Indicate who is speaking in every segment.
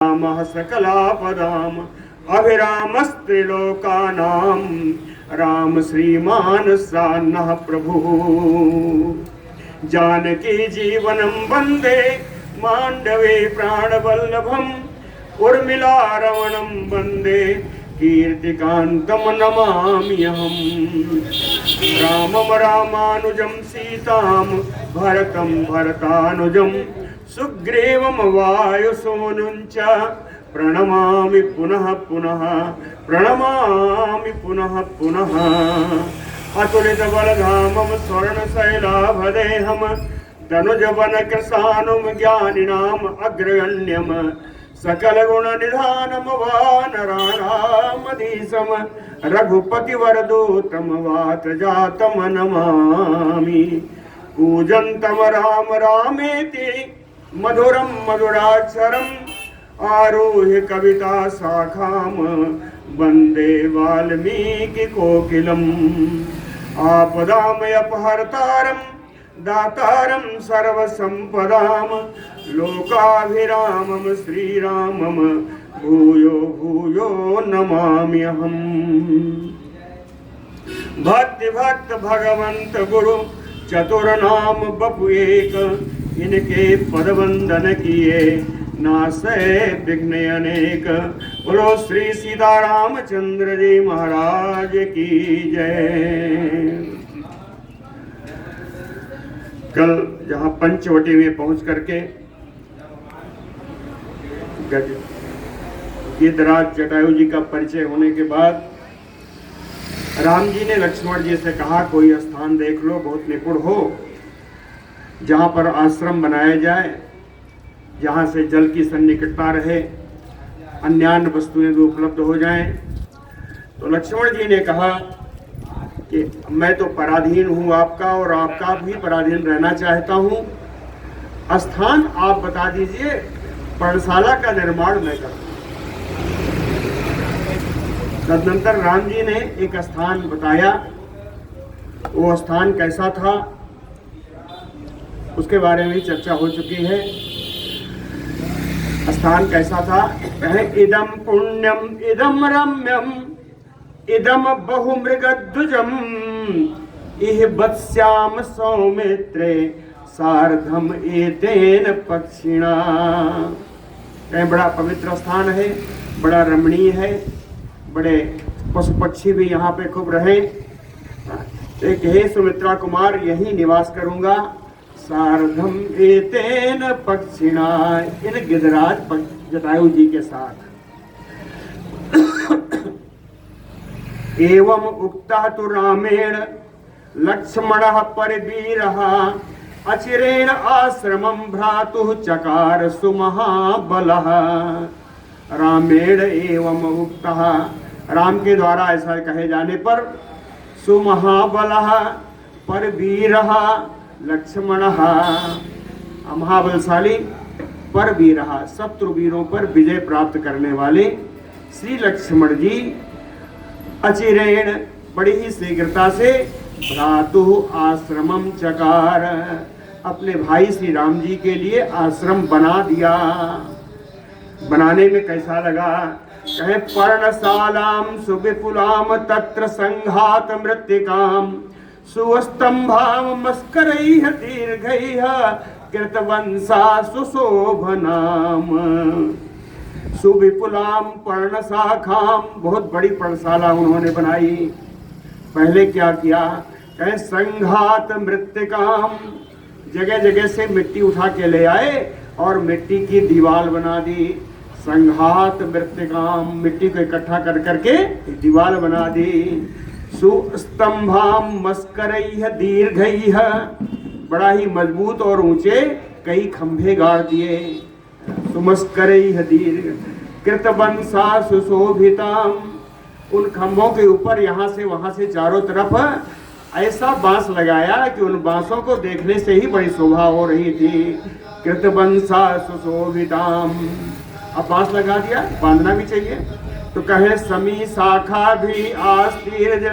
Speaker 1: रामः सकलापदाम् अभिरामस्त्रिलोकानां राम श्रीमान सान्नः प्रभुः। जानकी जीवनं वन्दे माण्डवे प्राणवल्लभम् उर्मिला रमणं वन्दे कीर्तिकान्तं नमाम्यहम्। रामं रामानुजं सीतां भरतं भरतानुजं सुग्रीवं वायुसूनुं च प्रणमामि पुनः पुनः प्रणमामि पुनः पुनः। अतुलितबलधामं स्वर्णशैलाभदेहं धनुजवनकृशानुं ज्ञानिनाम् अग्रगण्यं सकलगुणनिधानं वानराणामधीशं रघुपतिवरदूतं वातजातं नमामि। कूजन्तं राम रामेति मधुरं मधुराक्षरम् आरुह्य कविता शाखां वन्दे वाल्मीकि कोकिलम्। आपदामयपहर्तारं दातारं सर्वसम्पदां लोकाभिरामं श्रीरामं भूयो भूयो नमाम्यहम्। भक्ति भक्त भगवंत गुरु चतुर्नाम बपु एक, इनके पद वंदन किए नासै विघ्न अनेक। बोलो श्री सीतारामचंद्र जी महाराज की जय। कल जहाँ पंचवटी में पहुंच करके गिद्धराज जटायु जी का परिचय होने के बाद राम जी ने लक्ष्मण जी से कहा कोई स्थान देख लो बहुत निपुण हो, जहाँ पर आश्रम बनाया जाए, जहाँ से जल की सन्निकटता रहे, अन्यान्य वस्तुएं भी उपलब्ध हो जाएं। तो लक्ष्मण जी ने कहा कि मैं तो पराधीन हूँ आपका और आपका भी पराधीन रहना चाहता हूँ, स्थान आप बता दीजिए, पर्णशाला का निर्माण मैं करूँ। तदनंतर राम जी ने एक स्थान बताया। वो स्थान कैसा था उसके बारे में चर्चा हो चुकी है। स्थान कैसा था? इदम पुण्यम इदम रम्यम इदम बहुमृगध्वजम इह वत्स्याम सौमित्रे सार्धम एतेन पक्षिणा। बड़ा पवित्र स्थान है, बड़ा रमणीय है, बड़े पशु पक्षी भी यहाँ पे खूब रहे। एक हे सुमित्रा कुमार यही निवास करूंगा। सार्धम एतेन पक्षिणा, इन गिद्धराज जटायु जी के साथ। एवं उक्तः तु रामेण लक्ष्मणः परिवीरः अचिरेण आश्रमं भ्रातुः चकार सुमहाबलः। रामेण एवं उक्तः, राम के द्वारा ऐसा कहे जाने पर, सुमहाबलः परवीरः लक्ष्मणः, महाबलशाली परवीरः, शत्रुवीरों पर विजय प्राप्त करने वाले श्री लक्ष्मण जी अचिरेण बड़ी ही शीघ्रता से भ्रातुः आश्रमम चकार, अपने भाई श्री राम जी के लिए आश्रम बना दिया। बनाने में कैसा लगा? कहे पर्णशालां सुविपुलां तत्र संघात मृत्तिकां सुस्तंभां मस्करैः दीर्घैः कृतवंशा सुशोभनां। सुविपुलां पर्णशाखां, बहुत बड़ी पर्णशाला उन्होंने बनाई। पहले क्या किया? कहे संघात मृत्तिकां, जगह जगह से मिट्टी उठा के ले आए और मिट्टी की दीवार बना दी। संघात मृत्तिकां, मिट्टी को इकट्ठा कर करके दीवार बना दी। सुस्तंभां मस्करैः दीर्घैः, बड़ा ही मजबूत और ऊंचे कई खंभे गाड़ दिए। सुमस्करैः दीर्घ कृतवंशा सुशोभितां, उन खंभों के ऊपर यहाँ से वहाँ से चारों तरफ ऐसा बांस लगाया कि उन बांसों को देखने से ही बड़ी शोभा हो रही थी। कृतवंशा सुशोभिताम, अब बांस लगा दिया, बांधना भी चाहिए। तो कहे समी शाखा भी आस्तीर्ज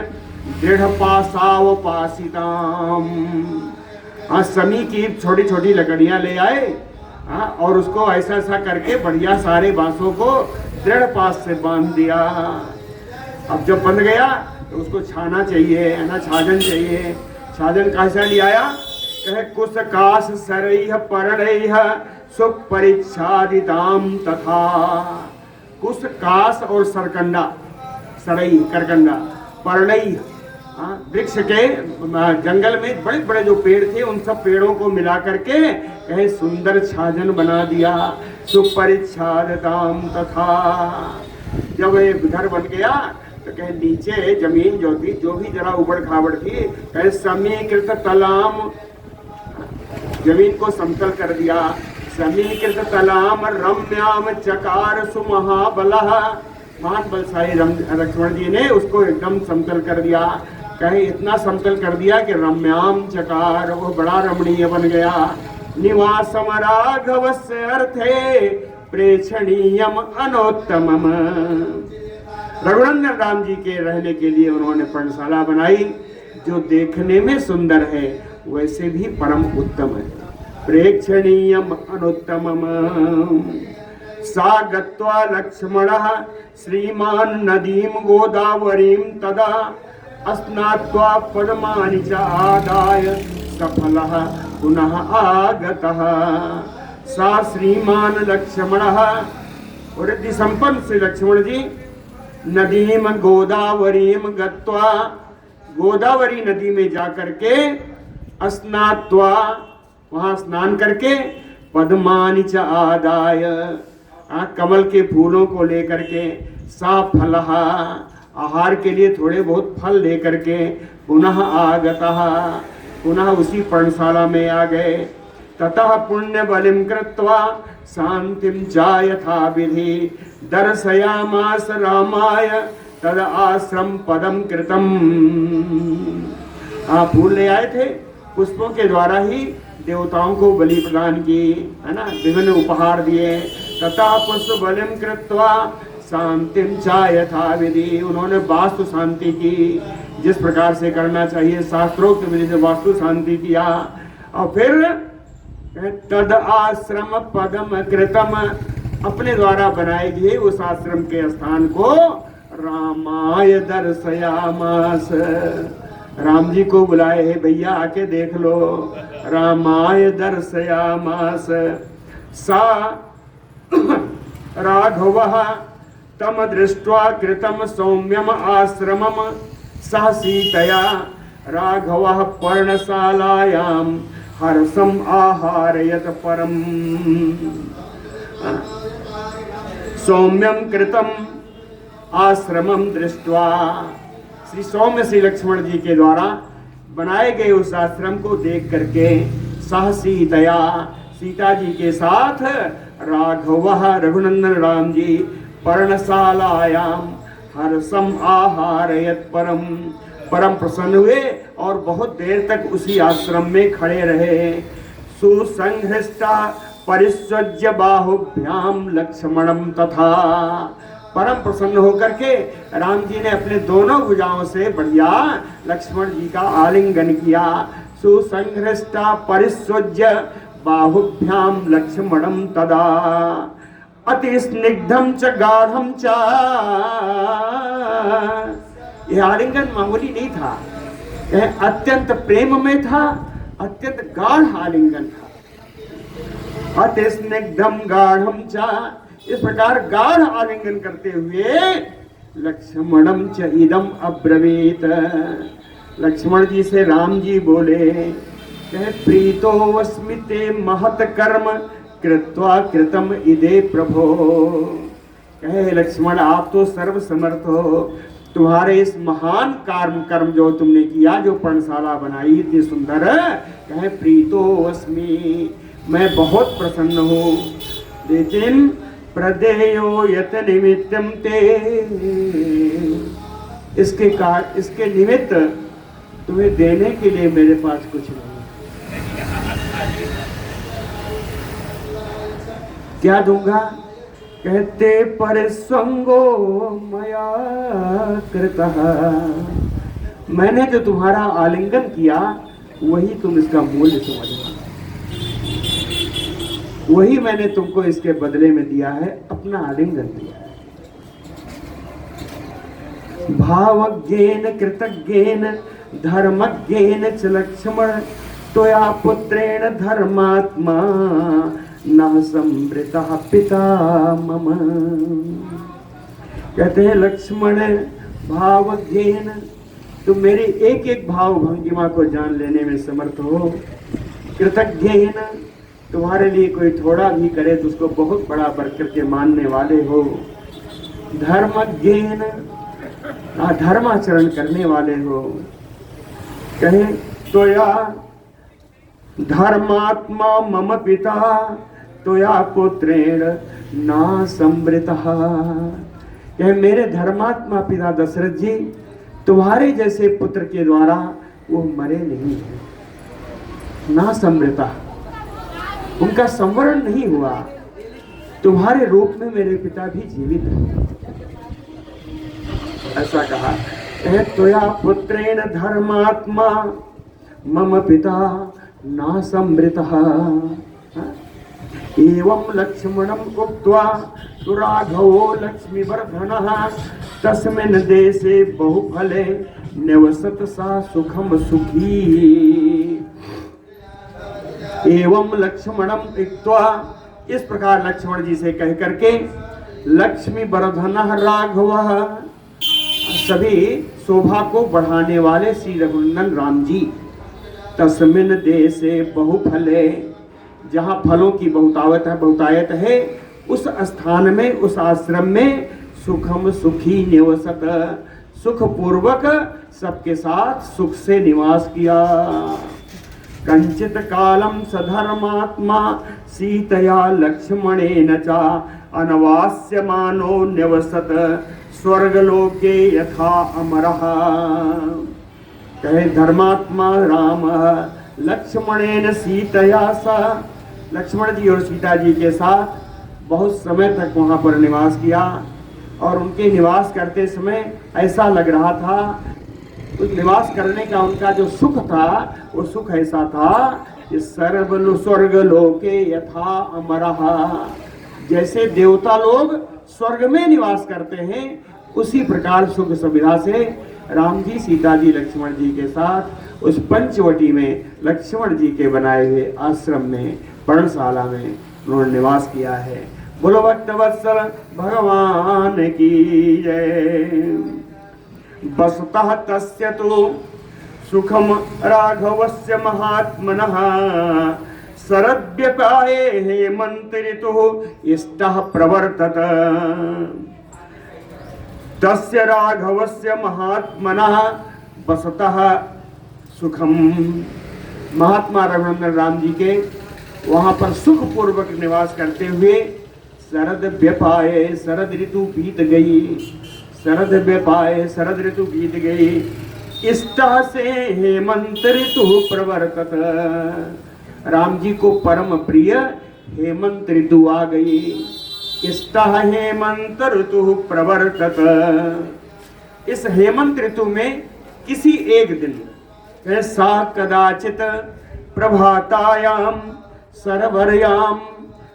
Speaker 1: दृढ़ पासावपासिताम, समी की छोटी छोटी लकड़ियां ले आए हाँ, और उसको ऐसा ऐसा करके बढ़िया सारे बांसों को दृढ़ पास से बांध दिया। अब जब बंध गया तो उसको छाना चाहिए, है ना, छाजन चाहिए। छाजन कैसा ले आया? कहे कुश काश सरैह परड़ैह सुपरिच्छादिताम तथा। कुश काश और सरकंडा, सरई करकंडा, परड़ैह, वृक्ष के जंगल में बड़े बड़े जो पेड़ थे उन सब पेड़ों को मिला करके कहे सुंदर छाजन बना दिया। सुपरिच्छादिताम तथा। जब ये घर बन गया तो कहे नीचे जमीन जो थी, जो भी जरा उबड़ खाबड़ थी, कहे समीकृत तलाम, जमीन को समतल कर दिया। समीकृत तलाम रम्याम चकार सुमहाबलः। महान बलशाली लक्ष्मण जी ने उसको एकदम समतल कर दिया। कहे इतना समतल कर दिया कि रम्याम चकार, वो बड़ा रमणीय बन गया। निवासम राघवस्य अर्थे प्रेक्षणीयम अनोत्तमम। रघुनंदन राम जी के रहने के लिए उन्होंने पर्णशाला बनाई जो देखने में सुंदर है वैसे भी परम उत्तम है। प्रेक्षणीयम अनुत्तमम। सा गत्वा लक्ष्मणः श्रीमान नदीम गोदावरीम तदा अस्नात्वा पद्मानि च आदाय सफलः पुनः आगतः। सा श्रीमान लक्ष्मणः, वृद्धि संपन्न श्री लक्ष्मण जी नदीम गोदावरीम गत्वा, गोदावरी नदी में जाकर के स्नात्वा, वहां स्नान करके, पद्मानि च आदाय, कमल के फूलों को लेकर के, सा फलः, आहार के लिए थोड़े बहुत फल लेकर के, पुनः आगतः, पुनः उसी पर्णशाला में आ गए। ततः पुण्य बलिम कृत्वा शांतिम चा यथा विधि दर्शयामास रामाय तद आश्रम पदम कृतम। फूल ले आए थे, पुष्पों के द्वारा ही देवताओं को बलि प्रदान की, है ना, विभिन्न उपहार दिए। तथा पुष्प बलिम कृत्वा शांतिम चा यथा विधि, उन्होंने वास्तु शांति की, जिस प्रकार से करना चाहिए शास्त्रोक्त विधि से वास्तु शांति किया। और फिर तद आश्रम पदम कृतम, अपने द्वारा बनाए गए उस आश्रम के स्थान को रामाय दर्शयामास, राम जी को बुलाए है, भैया आके देख लो। रामाय दर्शयामास। सा राघवः तम दृष्ट्वा कृतम सौम्यम आश्रमम सह सीतया राघवः पर्णशालायां हर्षम आहारयत परम। सौम्यम कृतम आश्रमम दृष्ट्वा, श्री सौम्य श्री लक्ष्मण जी के द्वारा बनाए गए उस आश्रम को देख करके, सह सीतया, सीता जी के साथ, राघवः रघुनंदन राम जी, पर्णशालायाम हर्षम आहारयत परम, परम प्रसन्न हुए और बहुत देर तक उसी आश्रम में खड़े रहे। सुसंहृष्टा परिस्वज्य बाहुभ्याम लक्ष्मणम तथा, परम प्रसन्न होकर के राम जी ने अपने दोनों भुजाओं से बढ़िया लक्ष्मण जी का आलिंगन किया। सुसंहृष्टा परिस्वज्य बाहुभ्याम लक्ष्मणम तदा अति स्निग्धम च गाढ़म च। यह आलिंगन मामूली नहीं था, यह अत्यंत प्रेम में था, अत्यंत गाढ़ आलिंगन था। अति स्निग्धम गाढ़म च, इस प्रकार गाढ़ आलिंगन करते हुए लक्ष्मणम च इदम अब्रवीत, लक्ष्मण जी से राम जी बोले, कहे प्रीतोऽस्मि ते महत कर्म कृत्वा कृतम इदे प्रभो। कहे लक्ष्मण आप तो सर्व समर्थ हो, तुम्हारे इस महान कर्म जो तुमने किया, जो पर्णशाला बनाई इतनी सुंदर, कहे प्रीतोऽस्मि, मैं बहुत प्रसन्न हूँ। लेकिन प्रदेयो यत निमित्तम ते, इसके निमित्त तुम्हें देने के लिए मेरे पास कुछ नहीं। क्या दूंगा? कहते परिस्वंगो मया कृतः, मैंने जो तुम्हारा आलिंगन किया वही तुम इसका मूल्य समझना। वही मैंने तुमको इसके बदले में दिया है, अपना आलिंगन दिया है। भावज्ञेन कृतज्ञेन धर्मज्ञेन च लक्ष्मण त्वया पुत्रेण धर्मात्मा न संवृतः पिता मम। कहते हैं लक्ष्मण भावज्ञेन, तुम मेरी एक एक भाव भंगिमा को जान लेने में समर्थ हो। कृतज्ञेन, तुम्हारे लिए कोई थोड़ा भी करे तो उसको बहुत बड़ा बरकर के मानने वाले हो। धर्मज्ञेन, धर्माचरण करने वाले हो। कहे तो या धर्मात्मा मम पिता त्वया पुत्रेण ना संवृतः। कहे मेरे धर्मात्मा पिता दशरथ जी तुम्हारे जैसे पुत्र के द्वारा वो मरे नहीं है, ना संवृता, उनका संवरण नहीं हुआ। तुम्हारे रूप में मेरे पिता भी जीवित हैं, ऐसा कहा। त्वया पुत्रेण धर्मात्मा मम पिता ना संवृतः। एवं लक्ष्मणं उक्त्वा राघवो लक्ष्मीवर्धनः तस्मिन् देशे बहुफले निवसत सा सुखम सुखी। एवं लक्ष्मणं उक्त्वा, इस प्रकार लक्ष्मण जी से कह करके लक्ष्मीवर्धनः राघवः, सभी शोभा को बढ़ाने वाले श्री रघुनंदन राम जी, तस्मिन् देशे बहुफले, जहाँ फलों की बहुतायत है, उस स्थान में, उस आश्रम में सुखम सुखी निवसत, सुख पूर्वक सबके साथ सुख से निवास किया। कंचित कालम सधर्मात्मा सीतया लक्ष्मणेन च अनवास्यमानो निवसत स्वर्गलोके यथा अमरः। कहे धर्मात्मा राम लक्ष्मणेन सीतया सा, लक्ष्मण जी और सीता जी के साथ बहुत समय तक वहाँ पर निवास किया। और उनके निवास करते समय ऐसा लग रहा था, उस निवास करने का उनका जो सुख था, वो सुख ऐसा था कि सर्व स्वर्ग लोके यथा अमरः, जैसे देवता लोग स्वर्ग में निवास करते हैं, उसी प्रकार सुख सुविधा से राम जी सीता जी लक्ष्मण जी के साथ उस पंचवटी में लक्ष्मण जी के बनाए हुए आश्रम में, पर्णशाला में उन्होंने निवास किया है। बोलो भक्तवत्सल भगवान की जय। वसतः तस्य तो सुखम राघवस्य महात्मनः शरद्व्यपाये हेमंत ऋतुः इष्टः प्रवर्तत। तस्य राघवस्य महात्मनः वसतः सुखम, महात्मा रघुनंदन राम जी के वहाँ पर सुख पूर्वक निवास करते हुए शरद व्यपाए, शरद ऋतु बीत गई, शरद व्यपाए, शरद ऋतु बीत गई। इष्टा से हेमंत ऋतु प्रवर्तत, राम जी को परम प्रिय हेमंत ऋतु आ गई। इष्टा हेमंत ऋतु प्रवर्तत, इस हेमंत ऋतु में किसी एक दिन सा कदाचित प्रभातायाम सरवर्याम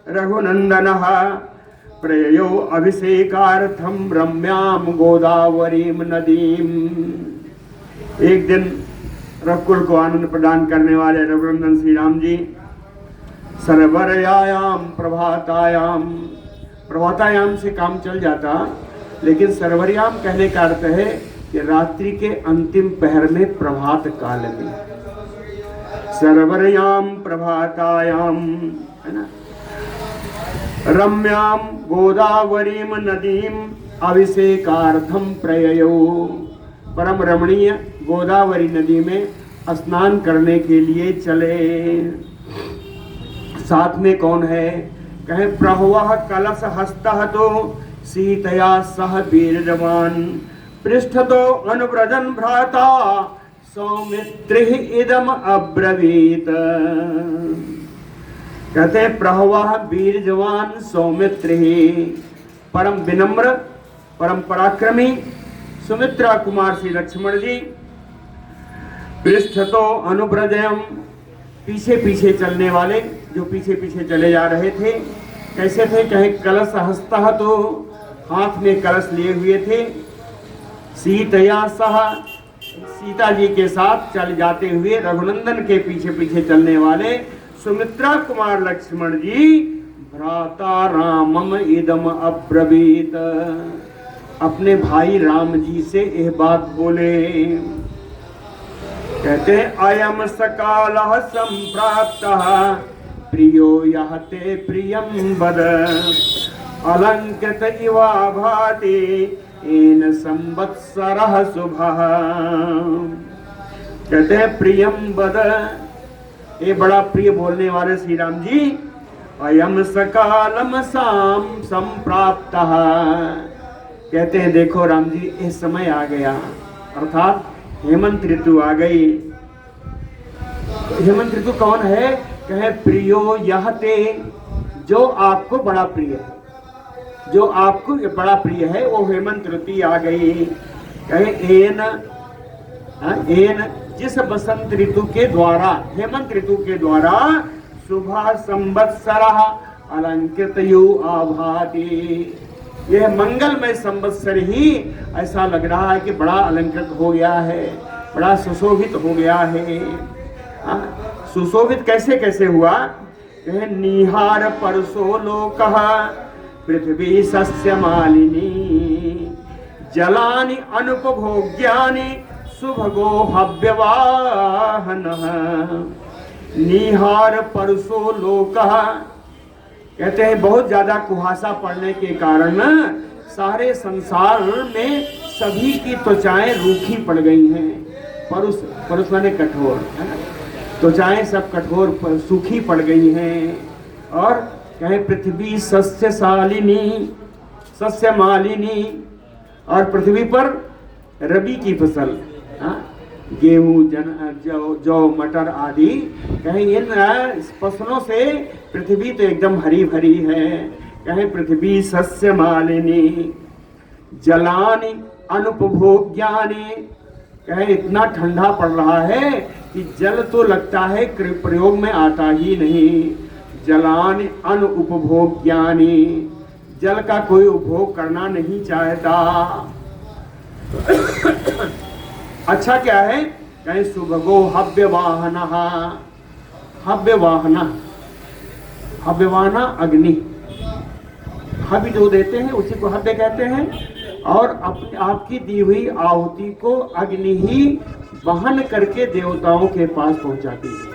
Speaker 1: रघुनंदनः प्रययो अभिषेकार्थम रम्याम गोदावरीम नदीम। एक दिन रघुकुल को आनंद प्रदान करने वाले रघुनंदन श्री राम जी सरवर्यायाम प्रभातायाम, प्रभातायाम से काम चल जाता, लेकिन सरवर्याम कहने का अर्थ है कि रात्रि के अंतिम पहर में, प्रभात काल में। सरवर्याम प्रभातायाम, है ना। रम्याम गोदावरीम नदीम अभिषेकार्थम प्रययो, परम रमणीय गोदावरी नदी में स्नान करने के लिए चले। साथ में कौन है? कहे प्रहवः कलश हस्तः तो सीतया सह वीरजवान पृष्ठतो अनुव्रजन भ्राता सौमित्रिः इदम अब्रवीत। कहते प्रहवः वीरजवान सौमित्रिः, परम विनम्र परम पराक्रमी सुमित्रा कुमार श्री लक्ष्मण जी, पृष्ठतो अनुव्रजयम, पीछे पीछे चलने वाले, जो पीछे पीछे चले जा रहे थे। कैसे थे? कहे कलश हस्ता, तो हाथ में कलश लिए हुए थे। सीतया सह, सीता जी के साथ चल जाते हुए रघुनंदन के पीछे पीछे चलने वाले सुमित्रा कुमार लक्ष्मण जी भ्राता रामम इदम अब्रवीत, अपने भाई राम जी से यह बात बोले। कहते हैं अयम सकाल संप्राप्त प्रियो यह ते प्रियम वद, अलंकृत इवा भाति एन संवत्सरः शुभः। कहते हैं प्रियम वद, ये बड़ा प्रिय बोलने वाले श्री राम जी। अयम सकालम साम संप्राप्त, कहते हैं देखो राम जी ये समय आ गया, अर्थात हेमंत ऋतु आ गई। हेमंत ऋतु कौन है? कहे प्रियो यह ते, जो आपको बड़ा प्रिय है, जो आपको बड़ा प्रिय है वो हेमंत ऋतु आ गई। कहे एन, एन जिस बसंत ऋतु के द्वारा, हेमंत ऋतु के द्वारा शुभ संवत्सरः अलंकृत यु आभाति, यह मंगलमय संवत्सर ही ऐसा लग रहा है कि बड़ा अलंकृत हो गया है, बड़ा सुशोभित हो गया है। सुशोभित कैसे कैसे हुआ? कहे निहार परसो लोकः पृथ्वी सस्य मालिनी, जलानि अनुपभोग्यानि सुभगो हव्यवाहनः। निहार परसो लोकः, कहते हैं बहुत ज्यादा कुहासा पड़ने के कारण सारे संसार में सभी की त्वचाएं रूखी पड़ गई हैं। परुष, परुष माने कठोर, त्वचाएं सब कठोर सूखी पड़ गई हैं। और कहे पृथ्वी सस्य शालिनी, सस्य मालिनी, और पृथ्वी पर रबी की फसल, गेहूं, जौ, मटर आदि, कहीं इन फसलों से पृथ्वी तो एकदम हरी भरी है। कहीं पृथ्वी सस्य मालिनी, जलानि अनुपभोग्यानि, कहीं इतना ठंडा पड़ रहा है कि जल तो लगता है प्रयोग में आता ही नहीं। जलानि अनुपभोग्यानि, जल का कोई उपभोग करना नहीं चाहता। अच्छा क्या है? कहीं सुभगो हव्यवाहना, हव्यवाहना, हव्यवाहना अग्नि, हव्य जो देते हैं उसी को हव्य कहते हैं। और अपनी आपकी दी हुई आहुति को अग्नि ही वहन करके देवताओं के पास पहुंचाती है।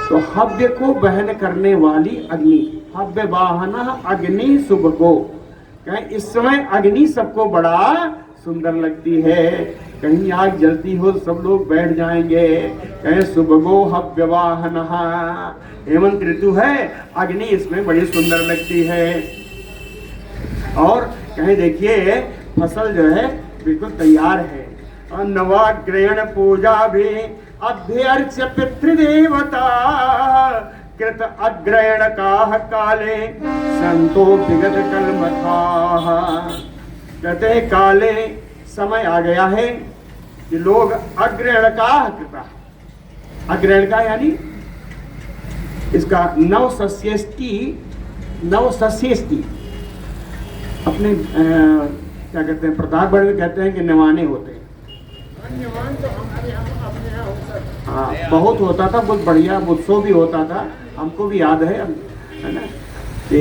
Speaker 1: तो हव्य को वहन करने वाली अग्नि, हव्यवाहना अग्नि सुभगो। कहीं इस समय अग्नि सबको बड़ा सुंदर लगती है। कहीं आग जलती हो सब लोग बैठ जाएंगे। कहीं सुभगो हव्यवाहनः, हेमंत ऋतु है, अग्नि इसमें बड़ी सुंदर लगती है। और कहीं देखिए फसल जो है बिल्कुल तैयार है। और नवाग्रहण पूजा भी अभ्यर्च पितृदेवता, कृत अग्रहण काह काले संतो विगत कलमथाः। कहते हैं काले समय आ गया है कि लोग अग्रहण काह कृता, अग्रहण का यानी इसका नवसस्येष्टि, नवसस्येष्टि अपने क्या कहते हैं प्रतापगढ़ में कहते हैं कि नवाने होते हैं। हाँ बहुत होता था, बहुत बढ़िया उत्सव भी होता था, हमको भी याद है ना। कि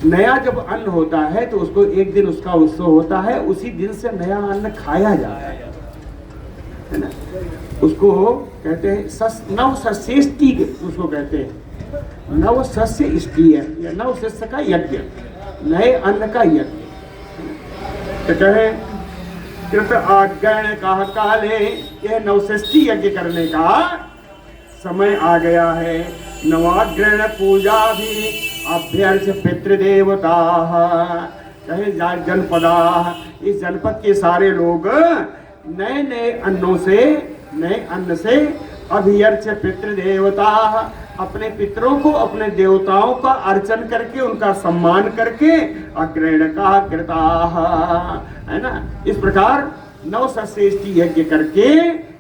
Speaker 1: नया जब अन्न होता है तो उसको एक दिन उसका उत्सव होता है, उसी दिन से नया अन्न खाया जाता है ना। उसको कहते हैं नवसस्येष्टि, उसको कहते हैं नवसस्येष्टि है, या नवसस्य का यज्ञ, नए अन्न का यज्ञ। तो कहे कृत आग्रहण काह काले, यह नवसष्टि यज्ञ करने का समय आ गया है। नवाग्रहण पूजा भी अभ्यर्च पितृदेवता, कहे जनपदा, इस जनपद के सारे लोग नए नए अन्नों से, नए अन्न से अभ्यर्च पितृदेवता, अपने पितरों को, अपने देवताओं का अर्चन करके, उनका सम्मान करके अग्रहण का कृता है ना। इस प्रकार नवसस्येष्टि यज्ञ करके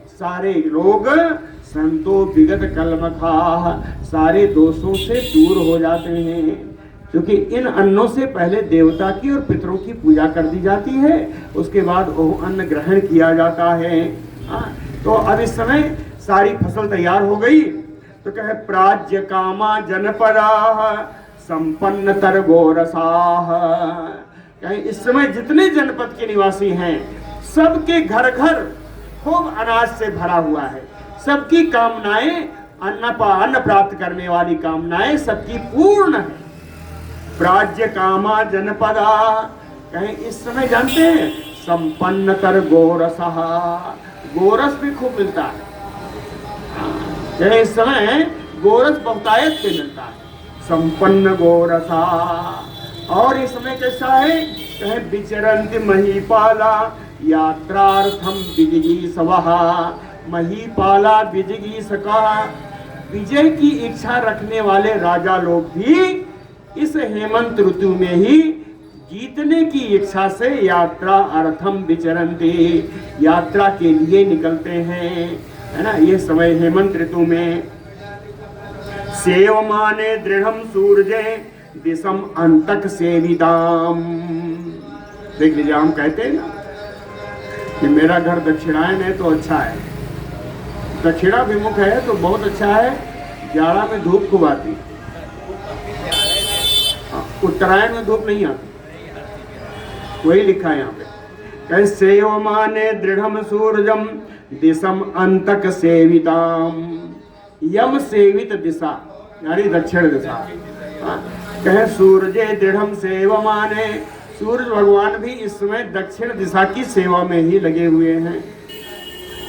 Speaker 1: सारे लोग संतो विगत कलमखाह, सारे दोषों से दूर हो जाते हैं, क्योंकि इन अन्नों से पहले देवता की और पितरों की पूजा कर दी जाती है, उसके बाद वो अन्न ग्रहण किया जाता है। तो अब इस समय सारी फसल तैयार हो गई, तो कहे प्राज्य कामा जनपदा संपन्न तर गोरसाह, कहे इस समय जितने जनपद के निवासी हैं सबके घर घर खूब अनाज से भरा हुआ है, सबकी कामनाएं अन्न प्राप्त करने वाली कामनाएं सबकी पूर्ण है। प्राज्य कामा जनपदा, कहें इस समय जानते हैं संपन्न तर गोरसः, गोरस भी खूब मिलता है। कहें इस समय गोरस बहुतायत पे मिलता है, संपन्न गोरसा। और इस समय कैसा है, कहें विचरन्ति महीपाला यात्रार्थम विजिगीषवः, महीपाला विजिगीषका, विजय की इच्छा रखने वाले राजा लोग भी इस हेमंत ऋतु में ही जीतने की इच्छा से यात्रा अर्थम विचरन्ति, यात्रा के लिए निकलते हैं, है ना। ये समय हेमंत ऋतु में सेवमाने दृढ़म सूर्ये दिशम अंतक सेविताम। देख लीजिए, हम कहते हैं ना कि मेरा घर दक्षिणायन है तो अच्छा है, दक्षिणाभिमुख है तो बहुत अच्छा है, जाड़ा में धूप खूब आती, उत्तरायण में धूप नहीं आती, वही लिखा है यहाँ पे। कहे सेवमाने दृढ़म सूर्यम दिशम अंतक सेविताम, यम सेवित दिशा यानी दक्षिण दिशा। कहे सूर्य दृढ़म सेवमाने, सूर्य भगवान भी इस समय दक्षिण दिशा की सेवा में ही लगे हुए हैं,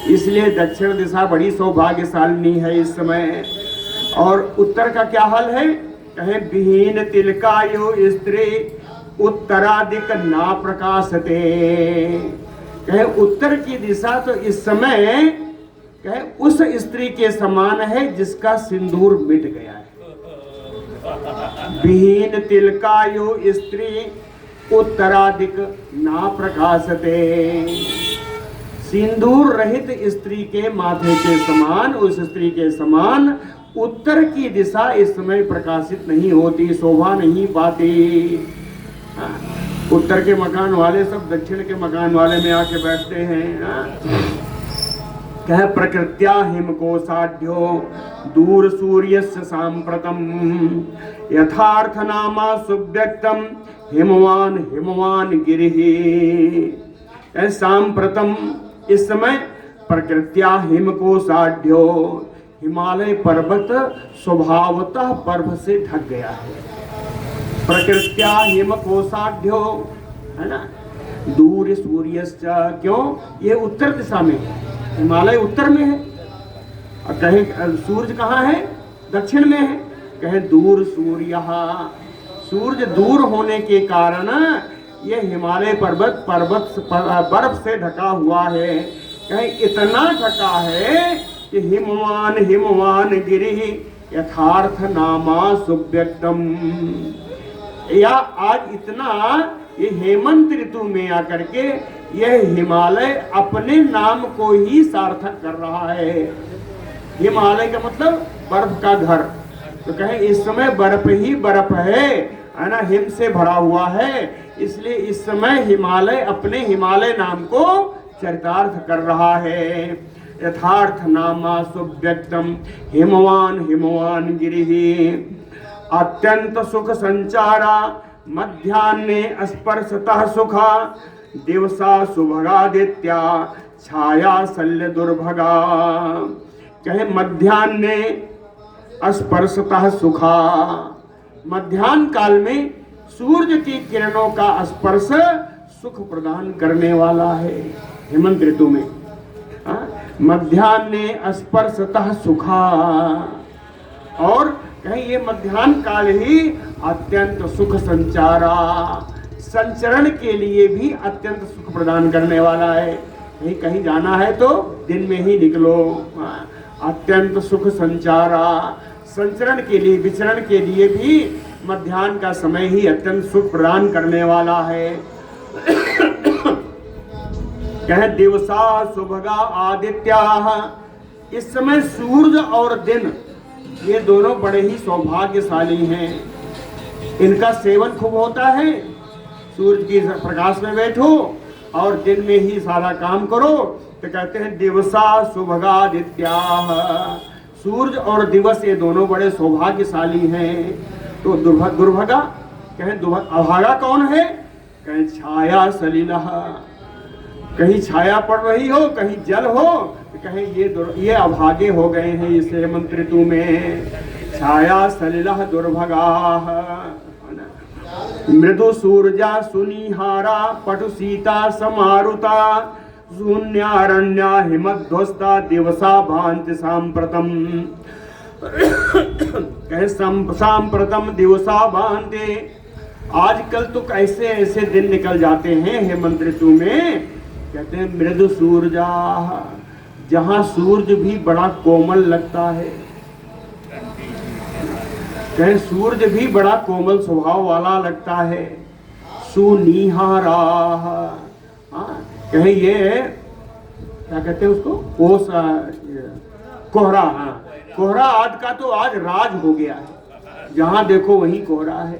Speaker 1: इसलिए दक्षिण दिशा बड़ी सौभाग्यशालिनी है इस समय। और उत्तर का क्या हाल है, कहे विहीन तिलकायो स्त्री उत्तरादिक ना प्रकाशते, कहे उत्तर की दिशा तो इस समय कहे उस स्त्री के समान है जिसका सिंदूर मिट गया है। विहीन तिलकायो स्त्री उत्तरादिक ना प्रकाशते, सिंदूर रहित स्त्री के माथे के समान, उस स्त्री के समान उत्तर की दिशा इस समय प्रकाशित नहीं होती, शोभा नहीं पाती। उत्तर के मकान वाले सब दक्षिण के मकान वाले में आके बैठते हैं। कह प्रकृत्या हिमकोशाढ्यो दूर सूर्यस्य सांप्रतम, यथार्थ नामा सुव्यक्तम हिमवान हिमवान गिरिहि। सांप्रतम इस समय प्रकृत्या हिमकोशाढ्यो, हिमालय पर्वत स्वभावतः बर्फ से ढक गया है। प्रकृत्या हिमकोशाढ्यो, है ना, दूर सूर्यस्य, क्यों, ये उत्तर दिशा में है, हिमालय उत्तर में है, और कहे सूर्य कहाँ है, दक्षिण में है। कहे दूर सूर्य, सूर्य दूर होने के कारण ये हिमालय पर्वत बर्फ से ढका हुआ है। कहे इतना ढका है कि हिमवान हिमवान गिरि यथार्थ नामा सुव्यक्तम, या आज इतना ये हेमंत ऋतु में आकर के यह हिमालय अपने नाम को ही सार्थक कर रहा है। हिमालय का मतलब बर्फ का घर, तो कहें इस समय बर्फ ही बर्फ है ना, हिम से भरा हुआ है, इसलिए इस समय हिमालय अपने हिमालय नाम को चरितार्थ कर रहा है। यथार्थ नामा सुव्यक्तम हिमवान हिमवान गिरिहि, अत्यंत सुख संचारा मध्याह्ने स्पर्शतः सुखा, दिवसा सुभगादित्या छाया शल्य दुर्भगा। कहे मध्याह्ने स्पर्शतः सुखा, मध्याह्न काल में सूर्य की किरणों का स्पर्श सुख प्रदान करने वाला है हेमंत ऋतु में। मध्याह्ने स्पर्शतः सुखा, और कहीं ये मध्याह्न काल ही अत्यंत सुख संचारा, संचरण के लिए भी अत्यंत सुख प्रदान करने वाला है। कहीं कहीं जाना है तो दिन में ही निकलो, अत्यंत सुख संचारा, संचरण के लिए विचरण के लिए भी मध्याह्न का समय ही अत्यंत सुख प्रदान करने वाला है। कह दिवसा सुभगा आदित्या, इस समय सूरज और दिन ये दोनों बड़े ही सौभाग्यशाली हैं। इनका सेवन खूब होता है। सूरज की प्रकाश में बैठो और दिन में ही सारा काम करो। तो कहते हैं दिवसा सुभगादित्याः, सूरज और दिवस ये दोनों बड़े सौभाग्यशाली हैं। तो दुर्भगा कहें अभागा कौन है? कहें छाया सलिलः, कहीं छाया पड़ रही हो कहीं जल हो, तो कहें ये अभागे हो गए हैं इस हेमंत ऋतु में। छाया सलिलः दुर्भगाः, मृदु सूर्या सुनिहारा पटु सीता समारुता शून्यारण्या हिमध्वस्ता दिवसा भान्ति सांप्रतम। कहे सांप्रतम दिवसा भान्ति, आजकल तो कैसे ऐसे दिन निकल जाते हैं हेमंत ऋतु में। कहते हैं मृदु सूर्या, जहां सूर्य भी बड़ा कोमल लगता है। कहे सूर्य भी बड़ा कोमल स्वभाव वाला लगता है। सुनिहारा, कहे ये क्या कहते हैं उसको, कोहरा। कोहरा आज का तो आज राज हो गया है, जहां देखो वहीं कोहरा है।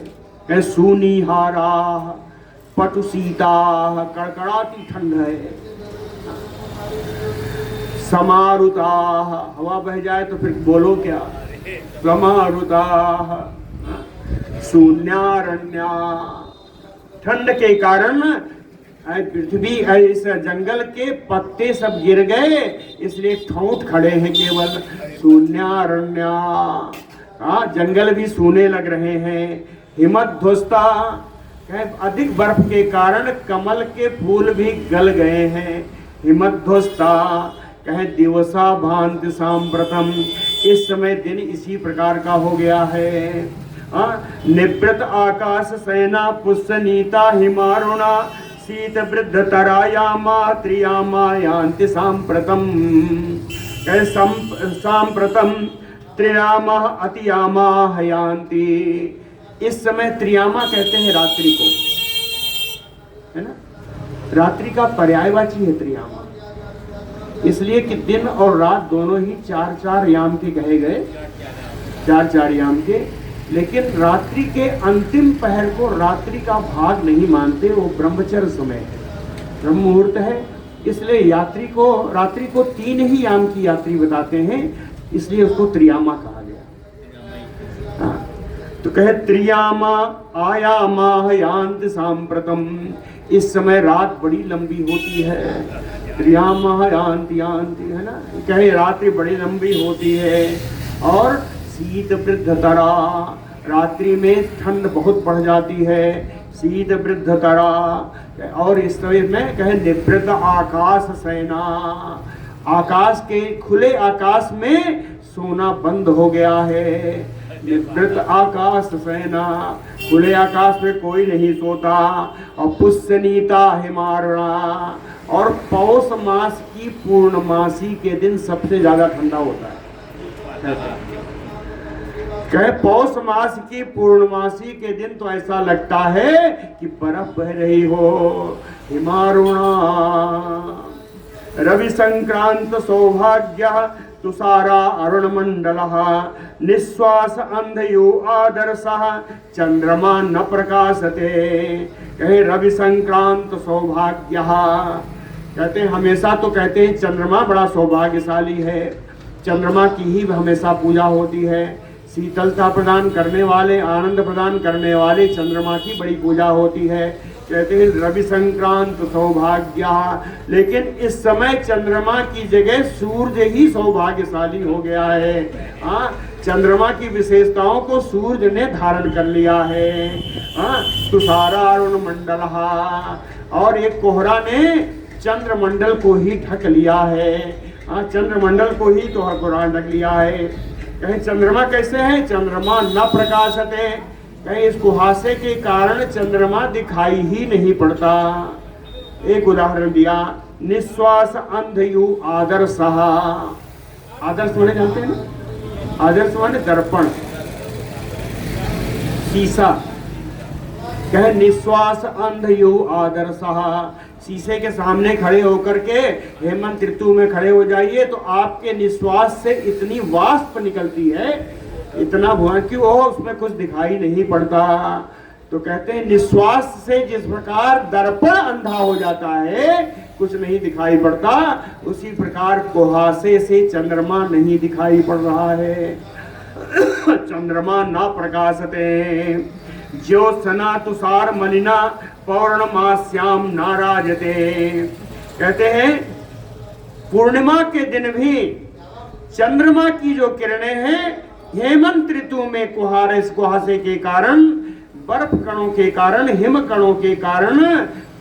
Speaker 1: कहे सुनिहारा पटु सीता, कड़कड़ाती ठंड है। समारुता, हवा बह जाए तो फिर बोलो क्या। समारुता शून्यारण्या, ठंड के कारण पृथ्वी इस जंगल के पत्ते सब गिर गए, इसलिए ठोंठ खड़े हैं केवल। शून्यारण्या, जंगल भी सूने लग रहे हैं। हिमध्वस्ता, अधिक बर्फ के कारण कमल के फूल भी गल गए हैं। हिमध्वस्ता, कहे दिवसा भान्ति सांप्रतम, इस समय दिन इसी प्रकार का हो गया है। निवृत आकाश सेना पुष्यनीता हिमारुणा शीत वृद्ध तरायामा त्रियामा यान्ति सांप्रतम। कहे सांप्रतम त्रियामा अतियामा यान्ति, इस समय त्रियामा कहते हैं रात्रि को, है ना। रात्रि का पर्यायवाची है त्रियामा, इसलिए कि दिन और रात दोनों ही 4-4 याम के कहे गए, 4-4 याम के। लेकिन रात्रि के अंतिम पहर को रात्रि का भाग नहीं मानते, वो ब्रह्मचर्य समय है, ब्रह्म मुहूर्त है। इसलिए रात्रि को 3 ही याम की यात्री बताते हैं, इसलिए उसको त्रियामा कहा गया। तो कहे त्रियामा आयामा यान्ति सांप्रतम, इस समय रात बड़ी लंबी होती है। त्रियामा यान्ति यान्ति, है ना। कहे रात्रि बड़ी लंबी होती है। और शीत वृद्ध तरा, रात्रि में ठंड बहुत बढ़ जाती है। शीत वृद्ध तरा, और इस समय में कहे निवृत आकाश सेना, आकाश के खुले आकाश में सोना बंद हो गया है। निवृत आकाश सेना, खुले आकाश में कोई नहीं सोता। और पुष्यनीता हिमारुणा, और पौष मास की पूर्णमासी के दिन सबसे ज्यादा ठंडा होता है। कहे पौष मास की पूर्णमासी के दिन तो ऐसा लगता है कि बर्फ बह रही हो। हिमारुणा रवि संक्रांत सौभाग्य तुषारा अरुण मंडल निश्वास अंधयो आदर्श चंद्रमा न प्रकाशते। कहे रवि संक्रांत सौभाग्य, कहते हैं हमेशा तो कहते हैं चंद्रमा बड़ा सौभाग्यशाली है, चंद्रमा की ही हमेशा पूजा होती है। शीतलता प्रदान करने वाले, आनंद प्रदान करने वाले चंद्रमा की बड़ी पूजा होती है। कहते हैं रवि संक्रांत सौभाग्य, लेकिन इस समय चंद्रमा की जगह सूर्य ही सौभाग्यशाली हो गया है। चंद्रमा की विशेषताओं को सूर्य ने धारण कर लिया है। तुषारा अरुण मंडल, और एक कोहरा ने चंद्रमंडल को ही ढक लिया है। चंद्रमंडल को ही तो कोहरा ढक लिया है। कहीं चंद्रमा कैसे है? चंद्रमा न प्रकाशते, कहीं इस कुहासे के कारण चंद्रमा दिखाई ही नहीं पड़ता। एक उदाहरण दिया, निश्वास अंधयु आदर्श, आदर्श माने जानते हैं ना? आदर्श माने दर्पण, शीशा। कहे निश्वास अंधयो आदर्शः, शीशे के सामने खड़े होकर के हेमंत ऋतु में खड़े हो जाइए तो आपके निश्वास से इतनी वाष्प निकलती है, इतना धुआं कि वो उसमें कुछ दिखाई नहीं पड़ता। तो कहते हैं निश्वास से जिस प्रकार दर्पण अंधा हो जाता है, कुछ नहीं दिखाई पड़ता, उसी प्रकार कुहासे से चंद्रमा नहीं दिखाई पड़ रहा है। चंद्रमा ना प्रकाशते ज्योत्सना तुषार मलिना पौर्णमास्याम नाराजते। कहते हैं पूर्णिमा के दिन भी चंद्रमा की जो किरणें हैं हेमंत ऋतु में कुहासे के कारण, बर्फ कणों के कारण, हिम कणों के कारण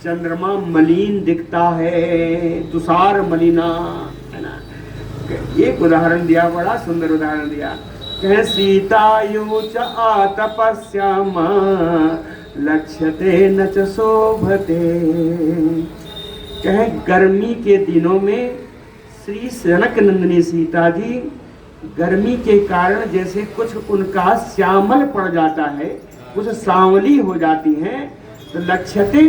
Speaker 1: चंद्रमा मलिन दिखता है, तुषार मलिना, है ना। एक उदाहरण दिया, बड़ा सुंदर उदाहरण दिया। कहे सीतायु च आतपस्याम लक्ष्यते न च शोभते। कहे गर्मी के दिनों में श्री जनक नंदिनी सीता जी गर्मी के कारण जैसे कुछ उनका श्यामल पड़ जाता है, कुछ सांवली हो जाती हैं, तो लक्ष्यते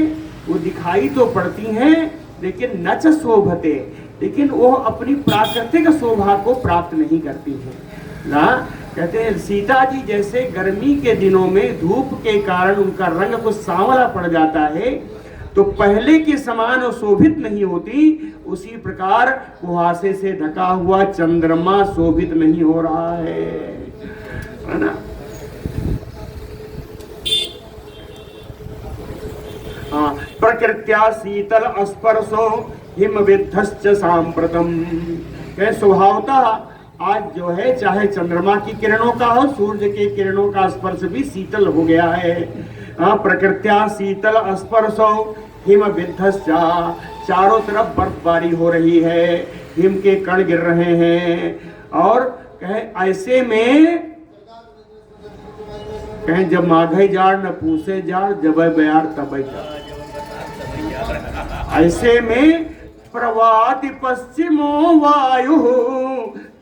Speaker 1: वो दिखाई तो पड़ती हैं लेकिन न च शोभते, लेकिन वो अपनी प्राकृतिक शोभा को प्राप्त नहीं करती हैं ना। कहते हैं सीता जी जैसे गर्मी के दिनों में धूप के कारण उनका रंग कुछ सांवला पड़ जाता है तो पहले के समान वो शोभित नहीं होती, उसी प्रकार कुहासे से ढका हुआ चंद्रमा शोभित नहीं हो रहा है ना। प्रकृत्या शीतल स्पर्शो हिम विद्धश्च सांप्रतम। स्वभावतः आज जो है चाहे चंद्रमा की किरणों का हो, सूर्य के किरणों का स्पर्श भी शीतल हो गया है। प्रकृत्या शीतल स्पर्शो हिम विद्धश्च, चारों तरफ बर्फबारी हो रही है, हिम के कण गिर रहे हैं। और कहे ऐसे में कहे जब माघे जाड़ न पूसे जाड़, जब बयार तब जाड़। ऐसे में प्रवाति पश्चिमो वायु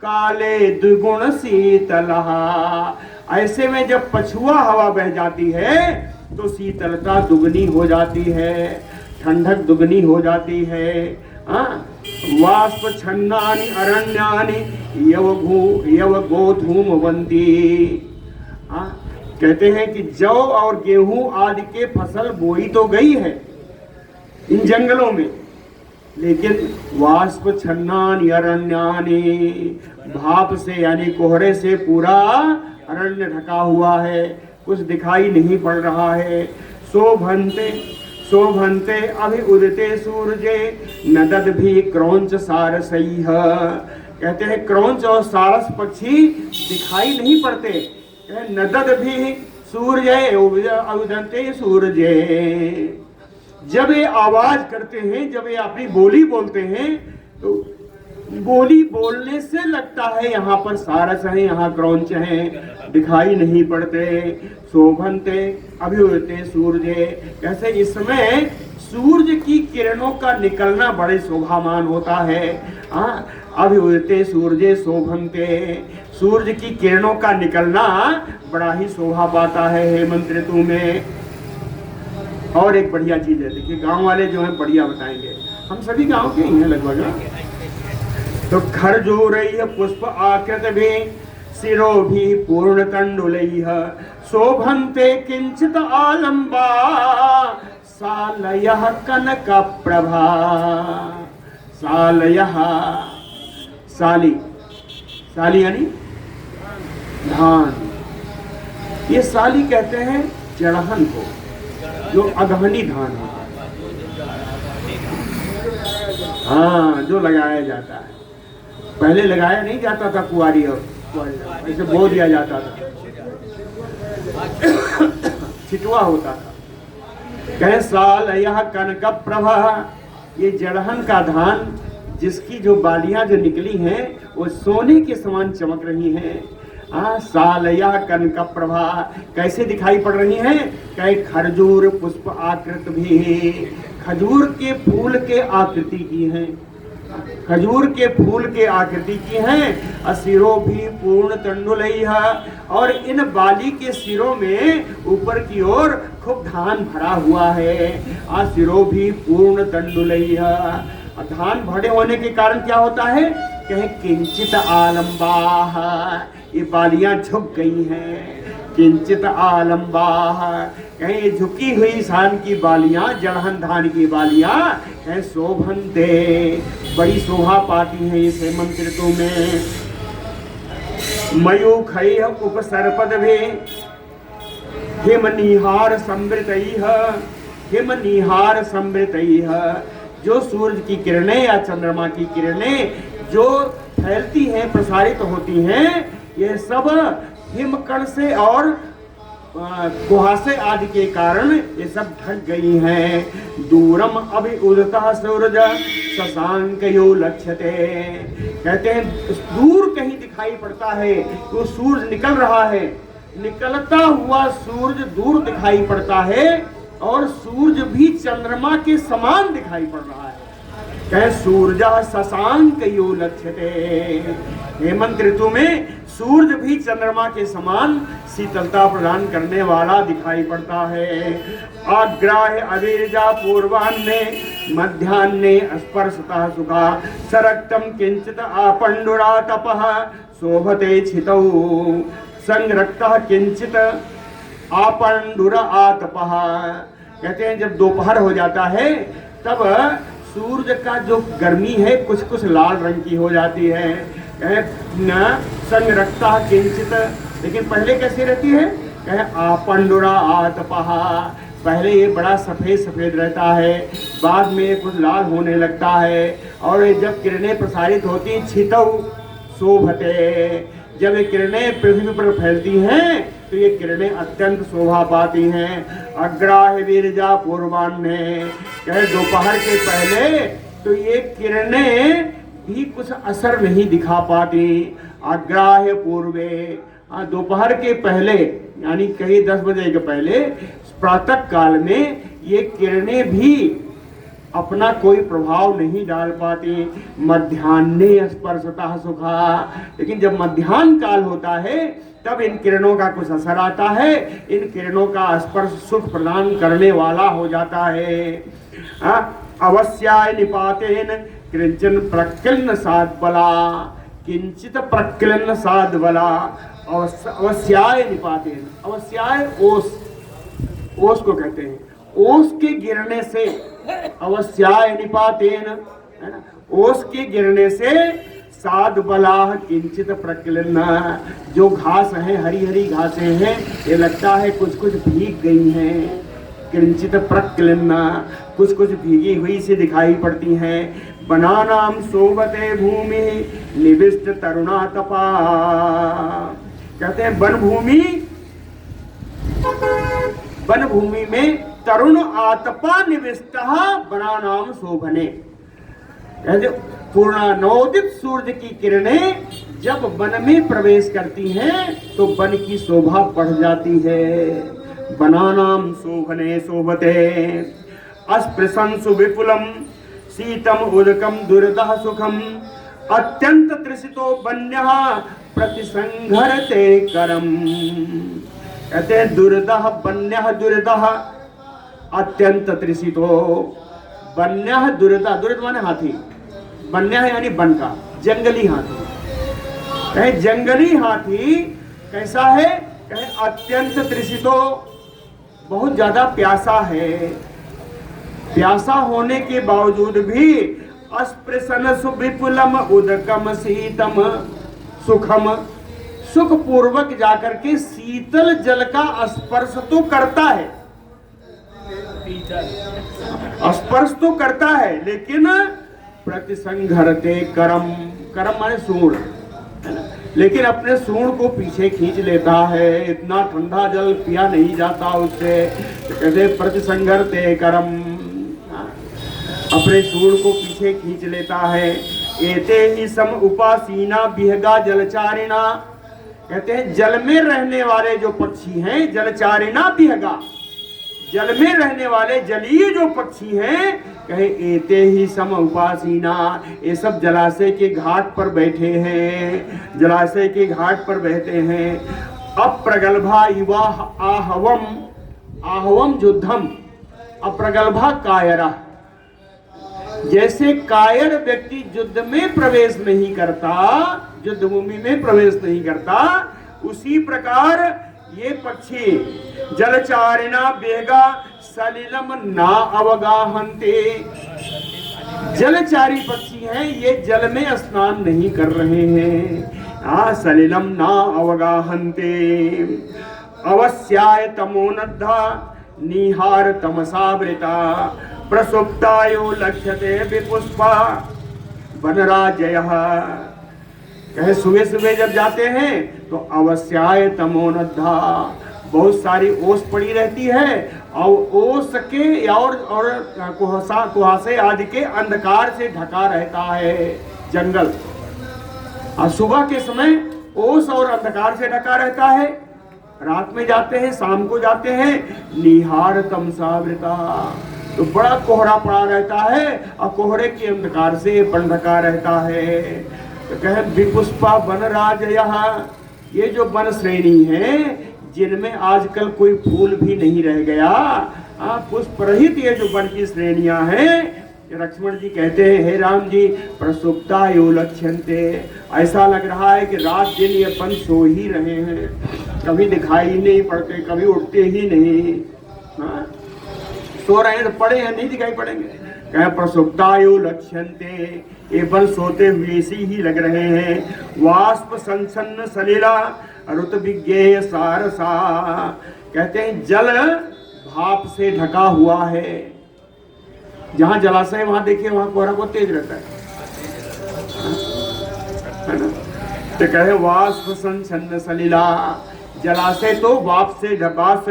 Speaker 1: काले द्विगुण शीतलहा। ऐसे में जब पछुआ हवा बह जाती है तो शीतलता दुगनी हो जाती है, ठंडक दुगनी हो जाती है। वाष्प छन्नानि अरण्यानि यव गोधूमवंती। कहते हैं कि जौ और गेहूं आदि के फसल बोई तो गई है इन जंगलों में, लेकिन वाष्प छन्नानि अरण्यानि, भाप से यानी कोहरे से पूरा अरण्य ढका हुआ है, कुछ दिखाई नहीं पड़ रहा है। शोभन्ते शोभन्ते अभि उदिते सूर्ये नदद भी क्रौंच सारसैः। कहते हैं क्रौंच और सारस पक्षी दिखाई नहीं पड़ते। नदद भी सूर्य उदते सूर्य, जब ये आवाज करते हैं, जब ये अपनी बोली बोलते हैं तो बोली बोलने से लगता है यहाँ पर सारस है, यहाँ क्रौंच है, दिखाई नहीं पड़ते। शोभन्ते अभिउदते सूर्य, कैसे इस समय सूर्य की किरणों का निकलना बड़े शोभामान होता है। अभिउदते सूर्य शोभन्ते, सूर्य की किरणों का निकलना बड़ा ही शोभा पाता है हेमंत ऋतु में। और एक बढ़िया चीज है, देखिए गांव वाले जो हैं बढ़िया बताएंगे, हम सभी गांव के ही हैं लगभग। तो खरजूरैः पुष्प आकृत भी शिरो भी पूर्ण तंडुलैः शोभन्ते किंचित आलंबा सालयः कनक प्रभा। सालयः, साली, साली यानी धान। ये साली कहते हैं जड़हन को, जो अगहनी धान होता है, जो लगाया जाता है। पहले लगाया नहीं जाता था कुआरी, और ऐसे बो दिया जाता था, छिटवा होता था। कहे साल यह कनक प्रभा, ये जड़हन का धान जिसकी जो बालियां जो निकली हैं वो सोने के समान चमक रही हैं। सालया कनक प्रभा कैसे दिखाई पड़ रही हैं? कहे खरजूर पुष्प आकृत भी, खजूर के फूल के आकृति की हैं, खजूर के फूल के आकृति की हैं। असिरो भी पूर्ण तंडुलैः, और इन बाली के सिरों में ऊपर की ओर खूब धान भरा हुआ है। सिरो भी पूर्ण दंडुलई है। धान भरे होने के कारण क्या होता है, कहीं किंचित आलम्बाह, ये बालियां झुक गई हैं। किंचित आलम्बाह, कहीं ये झुकी हुई धान की बालियां, जड़हन धान की बालियां कहीं शोभनते, बड़ी शोभा पाती हैं इस हेमंत ऋतु में। मयूखै उपसर्पद भे हिमनिहार समृतैः, हिमनिहार समृतैः। जो सूरज की किरणें या चंद्रमा की किरणें जो फैलती हैं, प्रसारित होती हैं, ये सब हिमकण से और कुहासे आदि के कारण ये सब ढक गई हैं। दूरम अभि उदितः सूरज शशांकयो लक्ष्यते। कहते हैं दूर कहीं दिखाई पड़ता है तो सूरज निकल रहा है, निकलता हुआ सूरज दूर दिखाई पड़ता है और सूरज भी चंद्रमा के समान दिखाई पड़ रहा है। कहे सूरजा शशांक यो लक्ष्यते। हेमंत ऋतु में सूरज भी चंद्रमा के समान शीतलता प्रदान करने वाला दिखाई पड़ता है। आग्राह्य अवीर्जा पूर्वान्ने मध्यान्हे स्पर्शतः सुखा सरक्तम किंचित आपंडुरा तपः शोभते छितौ संरक्तः किंचित आपंडुर आतपः। कहते हैं जब दोपहर हो जाता है तब सूरज का जो गर्मी है कुछ कुछ लाल रंग की हो जाती है। संरक्ता किंचित, लेकिन पहले कैसी रहती है, कहे आपंडुरा आतपः। पहले ये बड़ा सफेद सफेद रहता है, बाद में कुछ लाल होने लगता है और जब किरणें प्रसारित होती छितौ शोभते। जब ये किरणें पृथ्वी पर फैलती हैं तो ये किरणें अत्यंत शोभा पाती हैं। अग्राह्य वीर्जा पूर्वान्हे, कहे दोपहर के पहले तो ये किरणें भी कुछ असर नहीं दिखा पाती। अग्राह्य पूर्वे, दोपहर के पहले यानी कहीं 10 बजे के पहले प्रातः काल में ये किरणें भी अपना कोई प्रभाव नहीं डाल पाती। मध्याह्ने स्पर्शतः सुखा, लेकिन जब मध्याह्न काल होता है तब इन किरणों का कुछ असर आता है, इन किरणों का स्पर्श सुख प्रदान करने वाला हो जाता है। अवस्याय निपातेन किंचन प्रकीर्ण साद्बला, किंचित प्रकीर्ण साद्बला। अवस्याय निपातेन, अवस्याय ओस, ओस को कहते हैं, ओस के गिरने से, अवस्याय निपातेन, है ना, ओस के गिरने से साद्बलाह किंचित प्रकीर्ण। जो घास है, हरी हरी घासें हैं, ये लगता है कुछ कुछ भीग गई हैं। किंचित प्रकीर्ण, कुछ कुछ भीगी हुई से दिखाई पड़ती हैं। बनानाम शोभते भूमि निविष्ट तरुणा तपा। कहते हैं वन भूमि में तरुण आतपा निविष्ट बनानाम शोभने। कहते पूर्णानोदित सूर्य की किरणें जब वन में प्रवेश करती हैं तो वन की शोभा बढ़ जाती है। बनानाम शोभने शोभते अस्पृशंसु विपुलम शीतम उदकम दुर्दह सुखम अत्यंत तृषितो वन्यः प्रतिसंघरते करम। कहते हैं दुर्दह वन्यः, दुर्दह अत्यंत तृषितो, वन्यः दुर्दह, दुर्द माने हाथी, वन्यः यानी वन का, जंगली हाथी। कहे जंगली हाथी कैसा है, कहे अत्यंत तृषितो, बहुत ज्यादा प्यासा है। प्यासा होने के बावजूद भी अस्पृशन सुविपुलम उदकम शीतम सुखम, सुख पूर्वक जाकर के शीतल जल का स्पर्श तो करता है, स्पर्श तो करता है, लेकिन प्रतिसंघरते करम, करम माने सूंड, है ना, लेकिन अपने सूंड को पीछे खींच लेता है। इतना ठंडा जल पिया नहीं जाता उससे। कहते प्रतिसंघरते करम, अपने सूंड को पीछे खींच लेता है। एते ही सम उपासीना विहगा जलचारिणा। कहते हैं जल में रहने वाले जो पक्षी हैं, जलचारिणा विहगा, जल में रहने वाले जलीय जो पक्षी हैं, कहे एते ही सम उपासीना, ये सब जलाशय के घाट पर बैठे हैं, जलाशय के घाट पर बैठे हैं। अप्रगल्भा युवा आहवम आहवम युद्धम अप्रगल्भा कायरा। जैसे कायर व्यक्ति युद्ध में प्रवेश नहीं करता, युद्ध भूमि में प्रवेश नहीं करता, उसी प्रकार ये पक्षी जलचारिणा बेगा सलिलम ना अवगाहन्ते। जलचारी पक्षी हैं, ये जल में स्नान नहीं कर रहे हैं। सलिलम ना अवगाहन्ते अवस्याय तमोनद्धा निहार तमसावृता प्रसुप्तायो लक्ष्यते विपुष्पा वनराजयः। कहे सुबह सुबह जब जाते हैं तो अवस्याय तमोनद्धा, बहुत सारी ओस पड़ी रहती है और ओस के और कुहासे आदि के अंधकार से ढका रहता है जंगल। और सुबह के समय ओस और अंधकार से ढका रहता है। रात में जाते हैं, शाम को जाते हैं, निहार तमसावृता, तो बड़ा कोहरा पड़ा रहता है और कोहरे के अंधकार से बन ढका रहता है। तो कहे विपुष्पा वनराजयः, ये जो वन श्रेणी है जिनमें आजकल कोई फूल भी नहीं रह गया, पुष्प रहित ये जो वन की श्रेणियां हैं, लक्ष्मण जी कहते हैं हे राम जी प्रसुप्ता यो लक्ष्यन्ते। ऐसा लग रहा है कि रात दिन ये वन सो ही रहे हैं, कभी दिखाई नहीं पड़ते, कभी उठते ही नहीं। सो रहे हैं तो पड़े हैं, नहीं दिखाई पड़ेंगे। कहे प्रसुप्तायो लक्ष्यन्ते, ये वन सोते हुए सी ही लग रहे हैं। वाष्प संसन्न सलीला ऋत विज्ञेय सारसा, कहते हैं जल भाप से ढका हुआ है। जहां जलाशय वहां देखिए वहां कोहरा बहुत तेज रहता है ना। तो कहे वाष्प संसन्न सलीला, जलाशय तो वाप से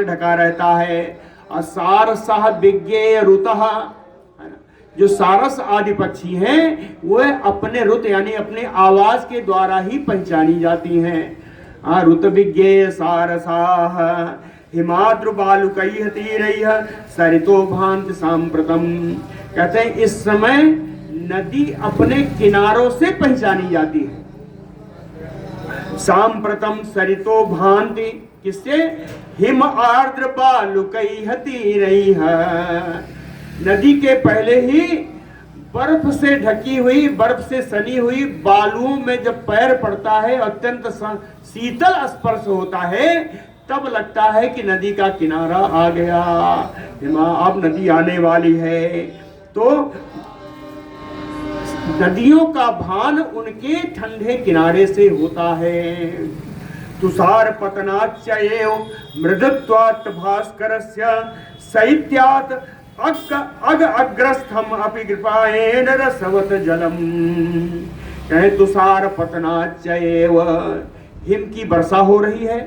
Speaker 1: ढका रहता है। सारसः विज्ञेय ऋतः, जो सारस आदि पक्षी हैं वह अपने ऋत यानी अपने आवाज के द्वारा ही पहचानी जाती हैं। ऋत विज्ञेय सारसाः हिमाद्र बालुकैः तीरैः सरितो भान्ति सांप्रतम। कहते हैं इस समय नदी अपने किनारों से पहचानी जाती है। सांप्रतम सरितो भान्ति, किससे? हिम आर्द्र बालुकैः तीरैः, नदी के पहले ही बर्फ से ढकी हुई, बर्फ से सनी हुई बालुओं में जब पैर पड़ता है, अत्यंत शीतल स्पर्श होता है, तब लगता है कि नदी का किनारा आ गया, अब नदी आने वाली है। तो नदियों का भान उनके ठंडे किनारे से होता है। तुषार पतनाच्चयेव मृदत्वात् भास्करस्य शैत्यात् अग अग्रस्थम अपि कृपायेन रसवत जलम। कहे तुषार पतनाच्चयेव, हिम की वर्षा हो रही है,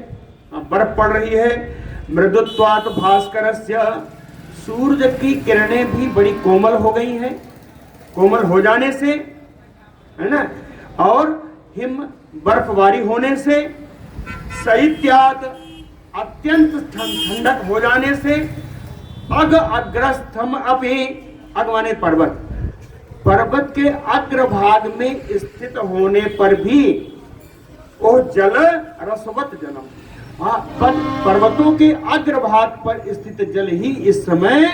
Speaker 1: बर्फ पड़ रही है। मृदुत्वात् भास्करस्य, सूर्य की किरणें भी बड़ी कोमल हो गई हैं, कोमल हो जाने से, है ना, और हिम बर्फबारी होने से, शैत्यात् अत्यंत ठंडक हो जाने से, अग अग्रस्थम अपि, अग माने पर्वत, पर्वत के अग्रभाग में स्थित होने पर भी वो जल रसवत जलम, पर्वतों के अग्रभाग पर स्थित जल ही इस समय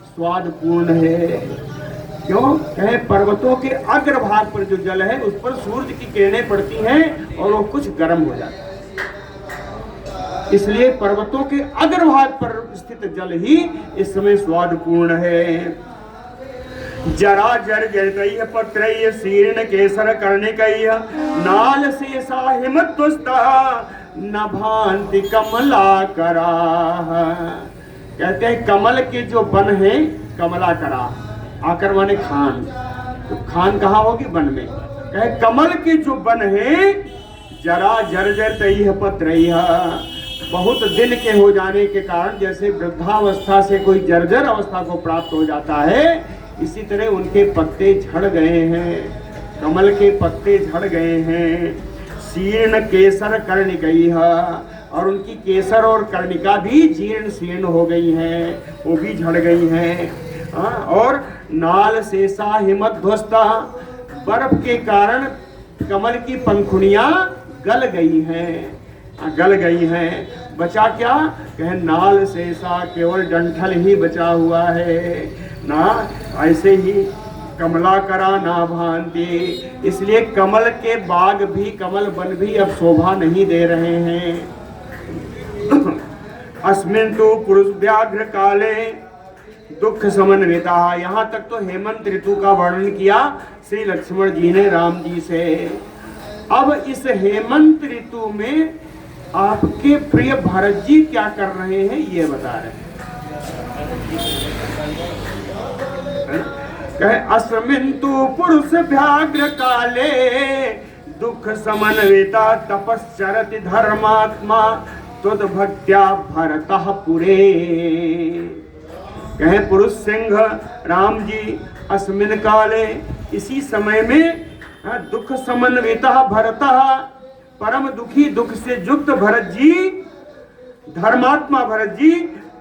Speaker 1: स्वादपूर्ण है। क्यों? कहे पर्वतों के अग्रभाग पर जो जल है उस पर सूर्य की किरणें पड़ती हैं और वो कुछ गर्म हो जाता है, इसलिए पर्वतों के अग्रभाग पर स्थित जल ही इस समय स्वादपूर्ण है। जरा जर जरतैः पत्रैः शीर्ण केसर कर्णिकैः नाल शेषा हिमत्वस्ता न भान्ति कमलाकराः। कहते हैं कमल के जो वन है कमलाकराः, आकर माने खान, तो खान कहाँ होगी? वन में। कहे कमल के जो वन है जरा जर्जरतैः पत्रैः, बहुत दिन के हो जाने के कारण, जैसे वृद्धावस्था से कोई जर्जर अवस्था को प्राप्त हो जाता है, इसी तरह उनके पत्ते झड़ गए हैं, कमल के पत्ते झड़ गए हैं। शीर्ण केसर कर्णिकैः, और उनकी केसर और कर्णिका भी जीर्ण शीर्ण हो गई हैं, वो भी झड़ गई हैं। और नाल शेषा हिमध्वस्ता, बर्फ के कारण कमल की पंखुड़ियां गल गई हैं, गल गई हैं। बचा क्या? कहे नाल शेषा, केवल डंठल ही बचा हुआ है ना। ऐसे ही कमला करा ना भांति, इसलिए कमल के बाग भी, कमल वन भी अब शोभा नहीं दे रहे हैं। अस्मिन् तु पुरुष व्याघ्र काले दुख समन्विता, यहाँ तक तो हेमंत ऋतु का वर्णन किया श्री लक्ष्मण जी ने राम जी से। अब इस हेमंत ऋतु में आपके प्रिय भरत जी क्या कर रहे हैं ये बता रहे हैं। कहे अस्मिन् तु पुरुष व्याघ्र काले दुख समन्विता तपश्चरति धर्मात्मा त्वद्भक्त्या भरतः पुरे। कहे पुरुष सिंह राम जी अस्मिन् काले, इसी समय में दुख समन्विता भरतः, परम दुखी, दुख से युक्त भरत जी, धर्मात्मा भरत जी,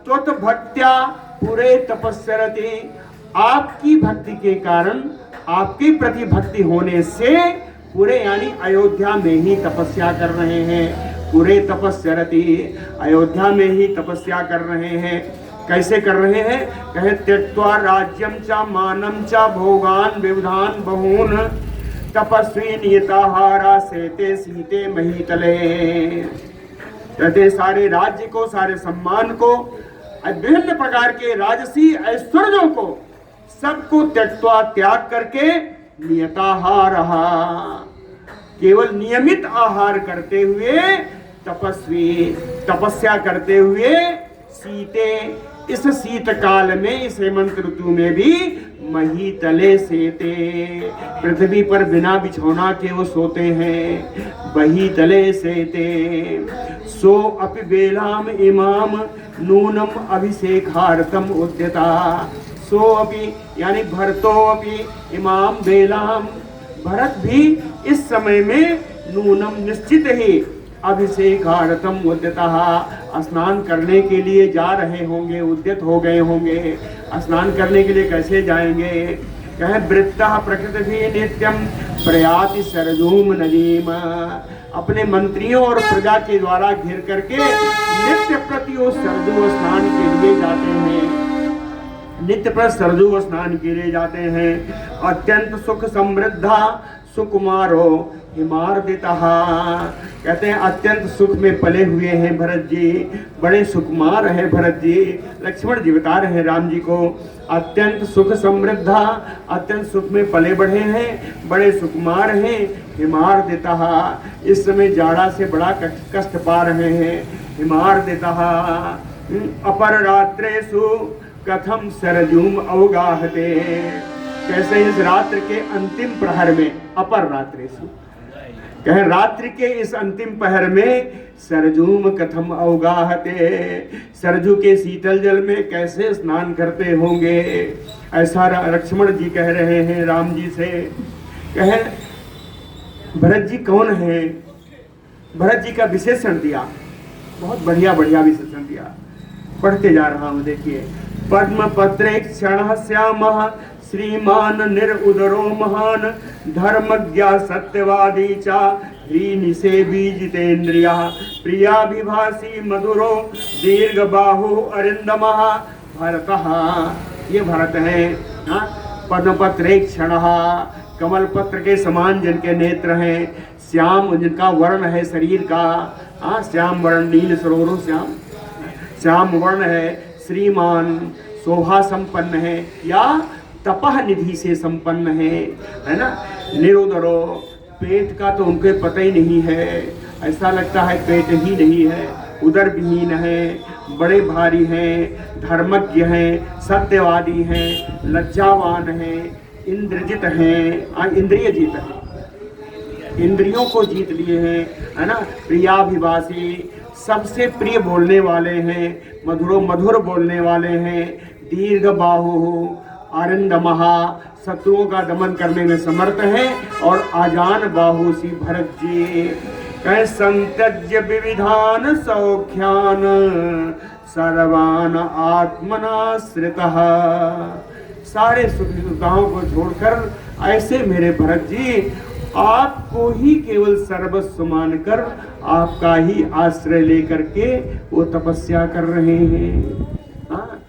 Speaker 1: त्वत् भक्त्या पूरे तपस्यरति, आपकी भक्ति के कारण, आपके प्रति भक्ति होने से पूरे यानी अयोध्या में ही तपस्या कर रहे हैं। पूरे तपस्यरति, अयोध्या में ही तपस्या कर रहे हैं। कैसे कर रहे हैं? कहे त्यक्त्वा राज्यम च मानम च भोगान विविधान बहून तपस्वी नियताहारा सेते सीते महीतले। कहते सारे राज्य को, सारे सम्मान को, विभिन्न प्रकार के राजसी ऐश्वर्यों को, सबको त्यक्त्वा त्याग करके नियताहार, केवल नियमित आहार करते हुए तपस्वी, तपस्या करते हुए सीते, इस शीतकाल में, इस हेमंत ऋतु में भी महीतले सेते, पृथ्वी पर बिना बिछौना के वो सोते हैं। महीतले सेते सो अपि बेलाम इमाम नूनम अभिषेकार्थम उद्यता। सो अपि यानी भरतो अपि इमाम बेलाम, भरत भी इस समय में नूनम निश्चित ही अभिषेकार्थम उद्यता, स्नान करने के लिए जा रहे होंगे, उद्यत हो गए होंगे। स्नान करने के लिए कैसे जाएंगे? कहे वृत्तः प्रकृति भी नित्यम प्रयाति सरजूम नदीम, अपने मंत्रियों और प्रजा के द्वारा घेर करके नित्य प्रति वो सरजू स्नान के लिए जाते हैं। नित्य पर सरजू स्नान के लिए जाते हैं। अत्यंत सुख समृद्धा सुकुमारो हिमार्दिता, कहते हैं अत्यंत सुख में पले हुए हैं भरत जी, बड़े सुकुमार है भरत जी। लक्ष्मण जी बता रहे हैं राम जी को, अत्यंत सुख समृद्धा, अत्यंत सुख में पले बढ़े हैं, बड़े सुकुमार हैं। हिमार्दिता, इस समय जाड़ा से बड़ा कष्ट पा रहे हैं। हिमार्दिता अपर रात्रेषु कथम सरजूम अवगाहते, कैसे इस रात्र के अंतिम प्रहर में, अपर रात्रेषु कहे रात्रि के इस अंतिम पहर में सरजूम कथम अवगाहते, सरजू के शीतल जल में कैसे स्नान करते होंगे। ऐसा लक्ष्मण जी कह रहे हैं राम जी से। कहे भरत जी कौन है? भरत जी का विशेषण दिया, बहुत बढ़िया बढ़िया विशेषण दिया। पढ़ते जा रहा हूँ, देखिए। पद्म पत्रे क्षण श्यामः श्रीमान निरुदरो महान धर्मज्ञा सत्यवादी चा निसेबी जितेन्द्रिया प्रियाभिभाषी मधुरो दीर्घ बाहु अरिंदमः भरतः, ये भरत है। पद्मपत्रे क्षण, कमल पत्र के समान जिनके नेत्र हैं, श्याम जिनका वर्ण है शरीर का, श्याम वर्ण, नील सरोवरो श्याम, श्याम वर्ण है। श्रीमान शोभा संपन्न है, या तपह निधि से संपन्न है ना। निरुदरो, पेट का तो उनके पता ही नहीं है, ऐसा लगता है पेट ही नहीं है, उदर विहीन है, बड़े भारी हैं, धर्मज्ञ हैं, सत्यवादी हैं, लज्जावान हैं, इंद्रजित हैं, इंद्रिय जीत हैं, इंद्रियों को जीत लिए हैं, है ना। प्रियाभिभाषी, सबसे प्रिय बोलने वाले हैं, मधुरो मधुर बोलने वाले हैं। दीर्घ बाहु आरिंदमहा, शत्रुओं का दमन करने में समर्थ है। और आजान बाहु सी भरत जी, कह संत्यज्य विविधान सौख्यान सर्वान आत्मनाश्रितः, सारे सुख सुविधाओं को छोड़कर ऐसे मेरे भरत जी आपको ही केवल सर्वस्व मानकर आपका ही आश्रय लेकर के वो तपस्या कर रहे हैं। हाँ,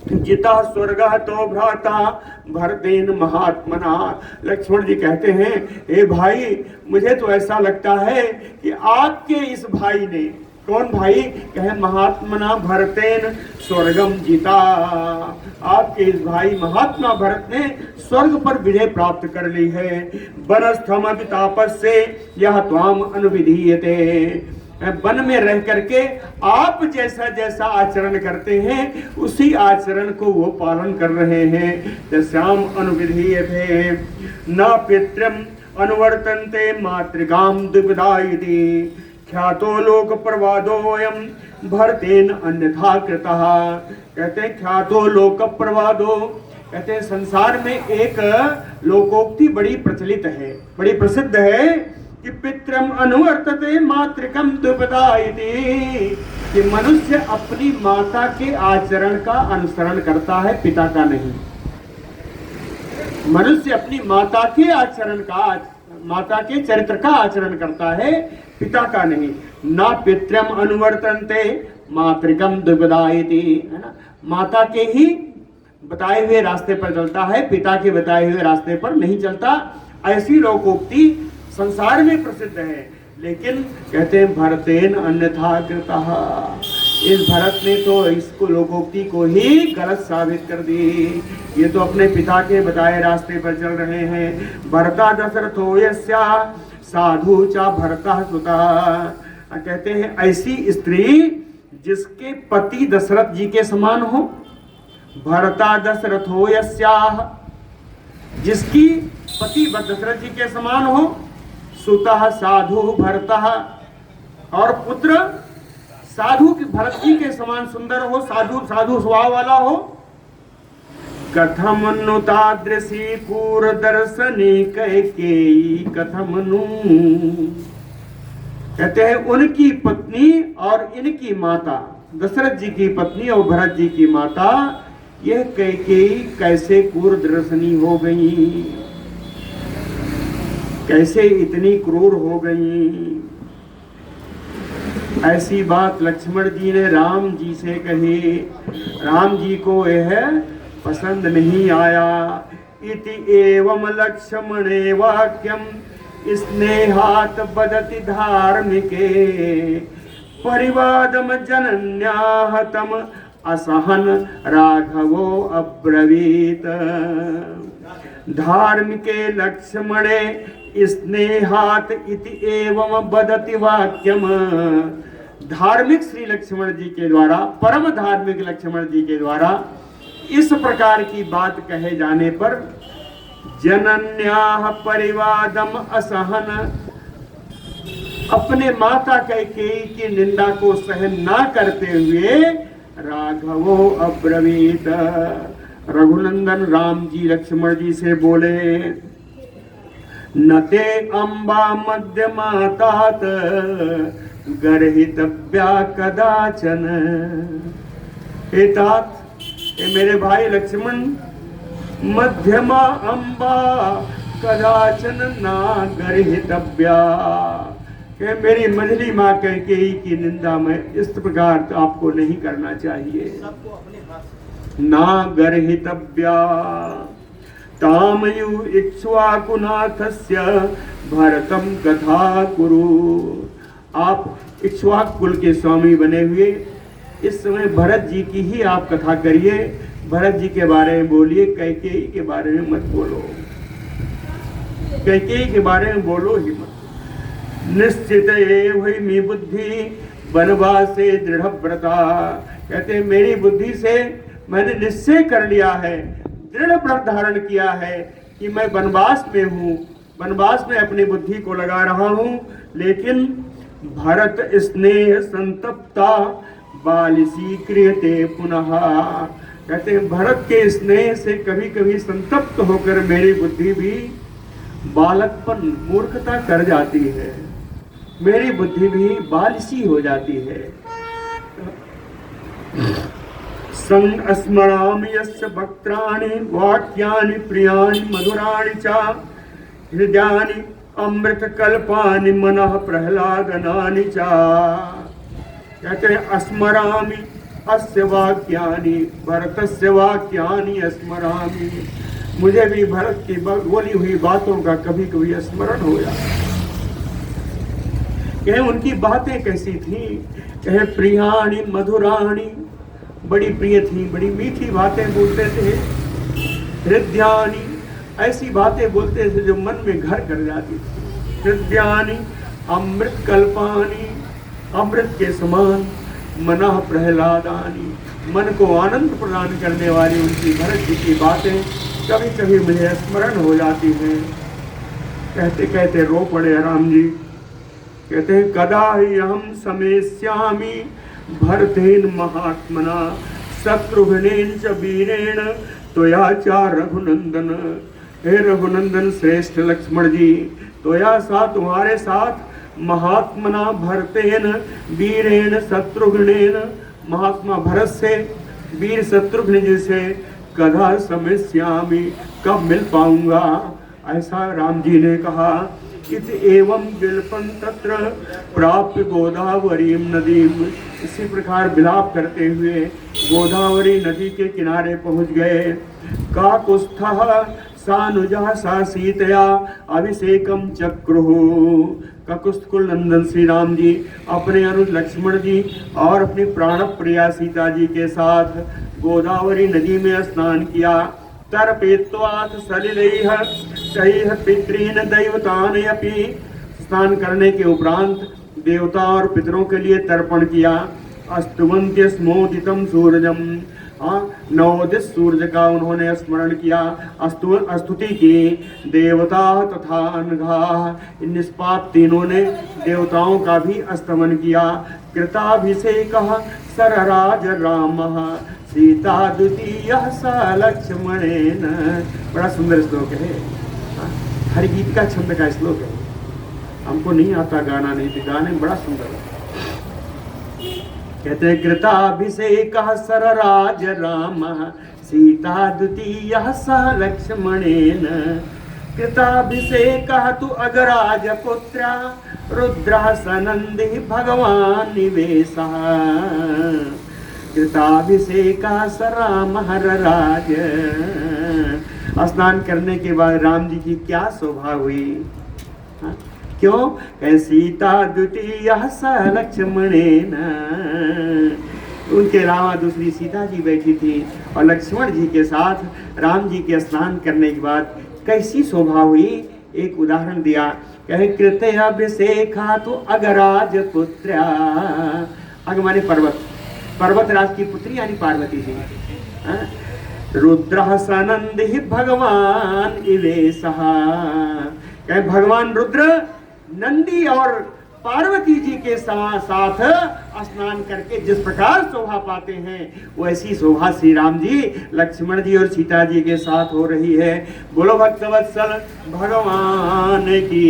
Speaker 1: जिता स्वर्ग तो भ्राता भरतेन महात्मना। लक्ष्मण जी कहते हैं, ए भाई, मुझे तो ऐसा लगता है कि आपके इस भाई ने, कौन भाई? कहे महात्मना भरतेन स्वर्गम जीता। आपके इस भाई महात्मा भरत ने स्वर्ग पर विजय प्राप्त कर ली है। वनस्थम तापस से यह त्वाम अनुविधीयते। वन में रह करके आप जैसा जैसा आचरण करते हैं उसी आचरण को वो पालन कर रहे हैं। श्याम अनुविधीयते न पितृम अनुवर्तन्ते मातृगाम दुविधायति। ख्यातो लोक प्रवादोयम भरतेन अन्यथा कृतः। कहते हैं ख्यातो लोक प्रवादो, कहते हैं संसार में एक लोकोक्ति बड़ी प्रचलित है, बड़ी प्रसिद्ध है कि पितरम अनुवर्तते मातृकम दुपदायति, कि मनुष्य अपनी माता के आचरण का अनुसरण करता है, पिता का नहीं। मनुष्य अपनी माता के आचरण का, माता के चरित्र का आचरण करता है, पिता का नहीं। ना पितरम अनुवर्तन्ते मातृकम दुपदायति, है ना, माता के ही बताए हुए रास्ते पर चलता है, पिता के बताए हुए रास्ते पर नहीं चलता। ऐसी लोकोक्ति संसार में प्रसिद्ध है। लेकिन कहते हैं भरतेन अन्यथा कृतः, इस भरत ने तो इसको लोकोक्ति को ही गलत साबित कर दी। ये तो अपने पिता के बताए रास्ते पर चल रहे हैं। भरता दशरथो यस्या साधु चा भरता सुता। कहते हैं ऐसी स्त्री जिसके पति दशरथ जी के समान हो। भरता दशरथो यस्या, जिसकी पति दशरथ जी के समान हो। सुतः साधु भरतः, और पुत्र साधु के भरत जी के समान सुंदर हो, साधु साधु स्वभाव वाला हो। कथम नु तादृशी पूर्व दर्शनी कैकेयी कथम नु। कहते हैं उनकी पत्नी और इनकी माता, दशरथ जी की पत्नी और भरत जी की माता, यह कैकेयी कैसे क्रूरदर्शनी हो गई, कैसे इतनी क्रूर हो गई। ऐसी बात लक्ष्मण जी ने राम जी से कही। राम जी को यह पसंद नहीं आया। इति एवं लक्ष्मणे वाक्यम स्नेहात बदति धार्मिके परिवादम जनन्याहतम असहन राघवो अब्रवीत। धार्मिके लक्ष्मणे स्नेहात इति एवं बदति वाक्यम। धार्मिक श्री लक्ष्मण जी के द्वारा, परम धार्मिक लक्ष्मण जी के द्वारा इस प्रकार की बात कहे जाने पर जनन्याह परिवादम असहन, अपने माता कैकेयी की निंदा को सहन ना करते हुए राघवो अब्रवीत, रघुनंदन राम जी लक्ष्मण जी से बोले, नते अम्बा मध्यमातात गर्हितव्या कदाचन। हे तात, हे मेरे भाई लक्ष्मण, मध्यमा अम्बा कदाचन ना गर्हितव्या, कि मेरी मझली माँ कैकेयी की निंदा में इस प्रकार आपको नहीं करना चाहिए। ना गर्हितव्या तामयु इक्ष्वाकुनाथस्य भरतम कथा कुरु। आप इक्ष्वाक कुल के स्वामी बने हुए इस समय भरत जी की ही आप कथा करिए, भरत जी के बारे में बोलिए, कैकेयी के बारे में मत बोलो, कैकेयी के बारे में बोलो ही मत। निश्चित हुई मी बुद्धि वनवासे दृढ़ व्रता। कहते हैं मेरी बुद्धि से मैंने निश्चय कर लिया है, दृढ़ व्रत धारण किया है कि मैं वनवास में हूँ, वनवास में अपनी बुद्धि को लगा रहा हूँ। लेकिन भरत स्नेह संतप्ता बालिसी क्रियते पुनः। कहते हैं भरत के स्नेह से कभी कभी संतप्त होकर मेरी बुद्धि भी बालकपन, मूर्खता कर जाती है, मेरी बुद्धि भी बालिसी हो जाती है। संस्मरामि यस्य वक्त्राणि वाक्यानि प्रियाणि मधुराणि च हृदयानि अमृत कल्पानि मनः प्रहलादनानि चा। कहते हैं स्मरामि अस्य वाक्यानि भरतस्य वाक्यानि स्मरामि। मुझे भी भरत की बोली हुई बातों का कभी कभी स्मरण हो जाता। कहे उनकी बातें कैसी थी, कहे प्रियाणी मधुराणी, बड़ी प्रिय थी, बड़ी मीठी बातें बोलते थे। हृदयानी, ऐसी बातें बोलते थे जो मन में घर कर जाती थी। हृदयानी अमृत कल्पानी, अमृत के समान। मनः प्रहलादानी, मन को आनंद प्रदान करने वाली उनकी भरत जी की बातें कभी कभी मुझे स्मरण हो जाती हैं। कहते कहते रो पड़े राम जी। कहते हैं कदा ही हम समेस्यामि भरतेन महात्मना शत्रुघ्नेन च वीरेण त्वया चा रघुनंदन। हे रघुनंदन श्रेष्ठ लक्ष्मण जी, त्वया सा तुम्हारे साथ महात्मना भरतेन वीरेण शत्रुघ्नेन, महात्मा भरत से वीर शत्रुघ्न जी से कदा समेस्यामि, कब मिल पाऊंगा, ऐसा राम जी ने कहा। इत एवं विलपन तत्र प्राप्य गोदावरीम नदीम। इसी प्रकार विलाप करते हुए गोदावरी नदी के किनारे पहुंच गए। काकुत्स्थः सानुजा सा सीतया अभिषेकम चक्रुः। काकुत्स्थ कुल नंदन श्री राम जी अपने अनुज लक्ष्मण जी और अपनी प्राण प्रिया सीता जी के साथ गोदावरी नदी में स्नान किया। तर्पेत्वाथ सलिलैः तैः पितॄन् दैवतान् अपि। स्नान करने के उपरांत देवता और पितरों के लिए तर्पण किया। अस्तुवन्त्य स्मोदितं सूरजम, नवोदित सूर्य का उन्होंने स्मरण किया, स्तुति की। देवता तथा अनघा, इन निष्पाप तीनों ने देवताओं का भी स्तमन किया। कृताभिषेकः सरराज रामः सीता द्वितीयः स लक्ष्मणेन। बड़ा सुंदर श्लोक है, हर गीत का छंद का श्लोक है। हमको नहीं आता गाना, नहीं तो गाने बड़ा सुंदर है। कहते कृताभिषेकः सरराज रामः सीता द्वितीयः सह लक्ष्मणेन। कृताभिषेकः तु अगराज पुत्रा रुद्रः सनन्दिः भगवान् निवेशः। कृताभिषेकः स रामः रराज। स्नान करने के बाद राम जी की क्या शोभा हुई। क्यों? सीता द्वितीय स लक्ष्मणेन। उनके अलावा दूसरी सीता जी बैठी थी और लक्ष्मण जी के साथ राम जी के स्नान करने के बाद कैसी शोभा हुई। एक उदाहरण दिया, कहे कृत्य अभिषेका तो अगराज पुत्रा। अग माने पर्वत, पर्वतराज की पुत्री यानी पार्वती जी। रुद्र सनंदि भगवान इवेशः। कहे भगवान रुद्र नंदी और पार्वती जी के साथ स्नान करके जिस प्रकार शोभा पाते हैं, वैसी शोभा श्री राम जी लक्ष्मण जी और सीता जी के साथ हो रही है। बोलो भक्तवत्सल भगवान की।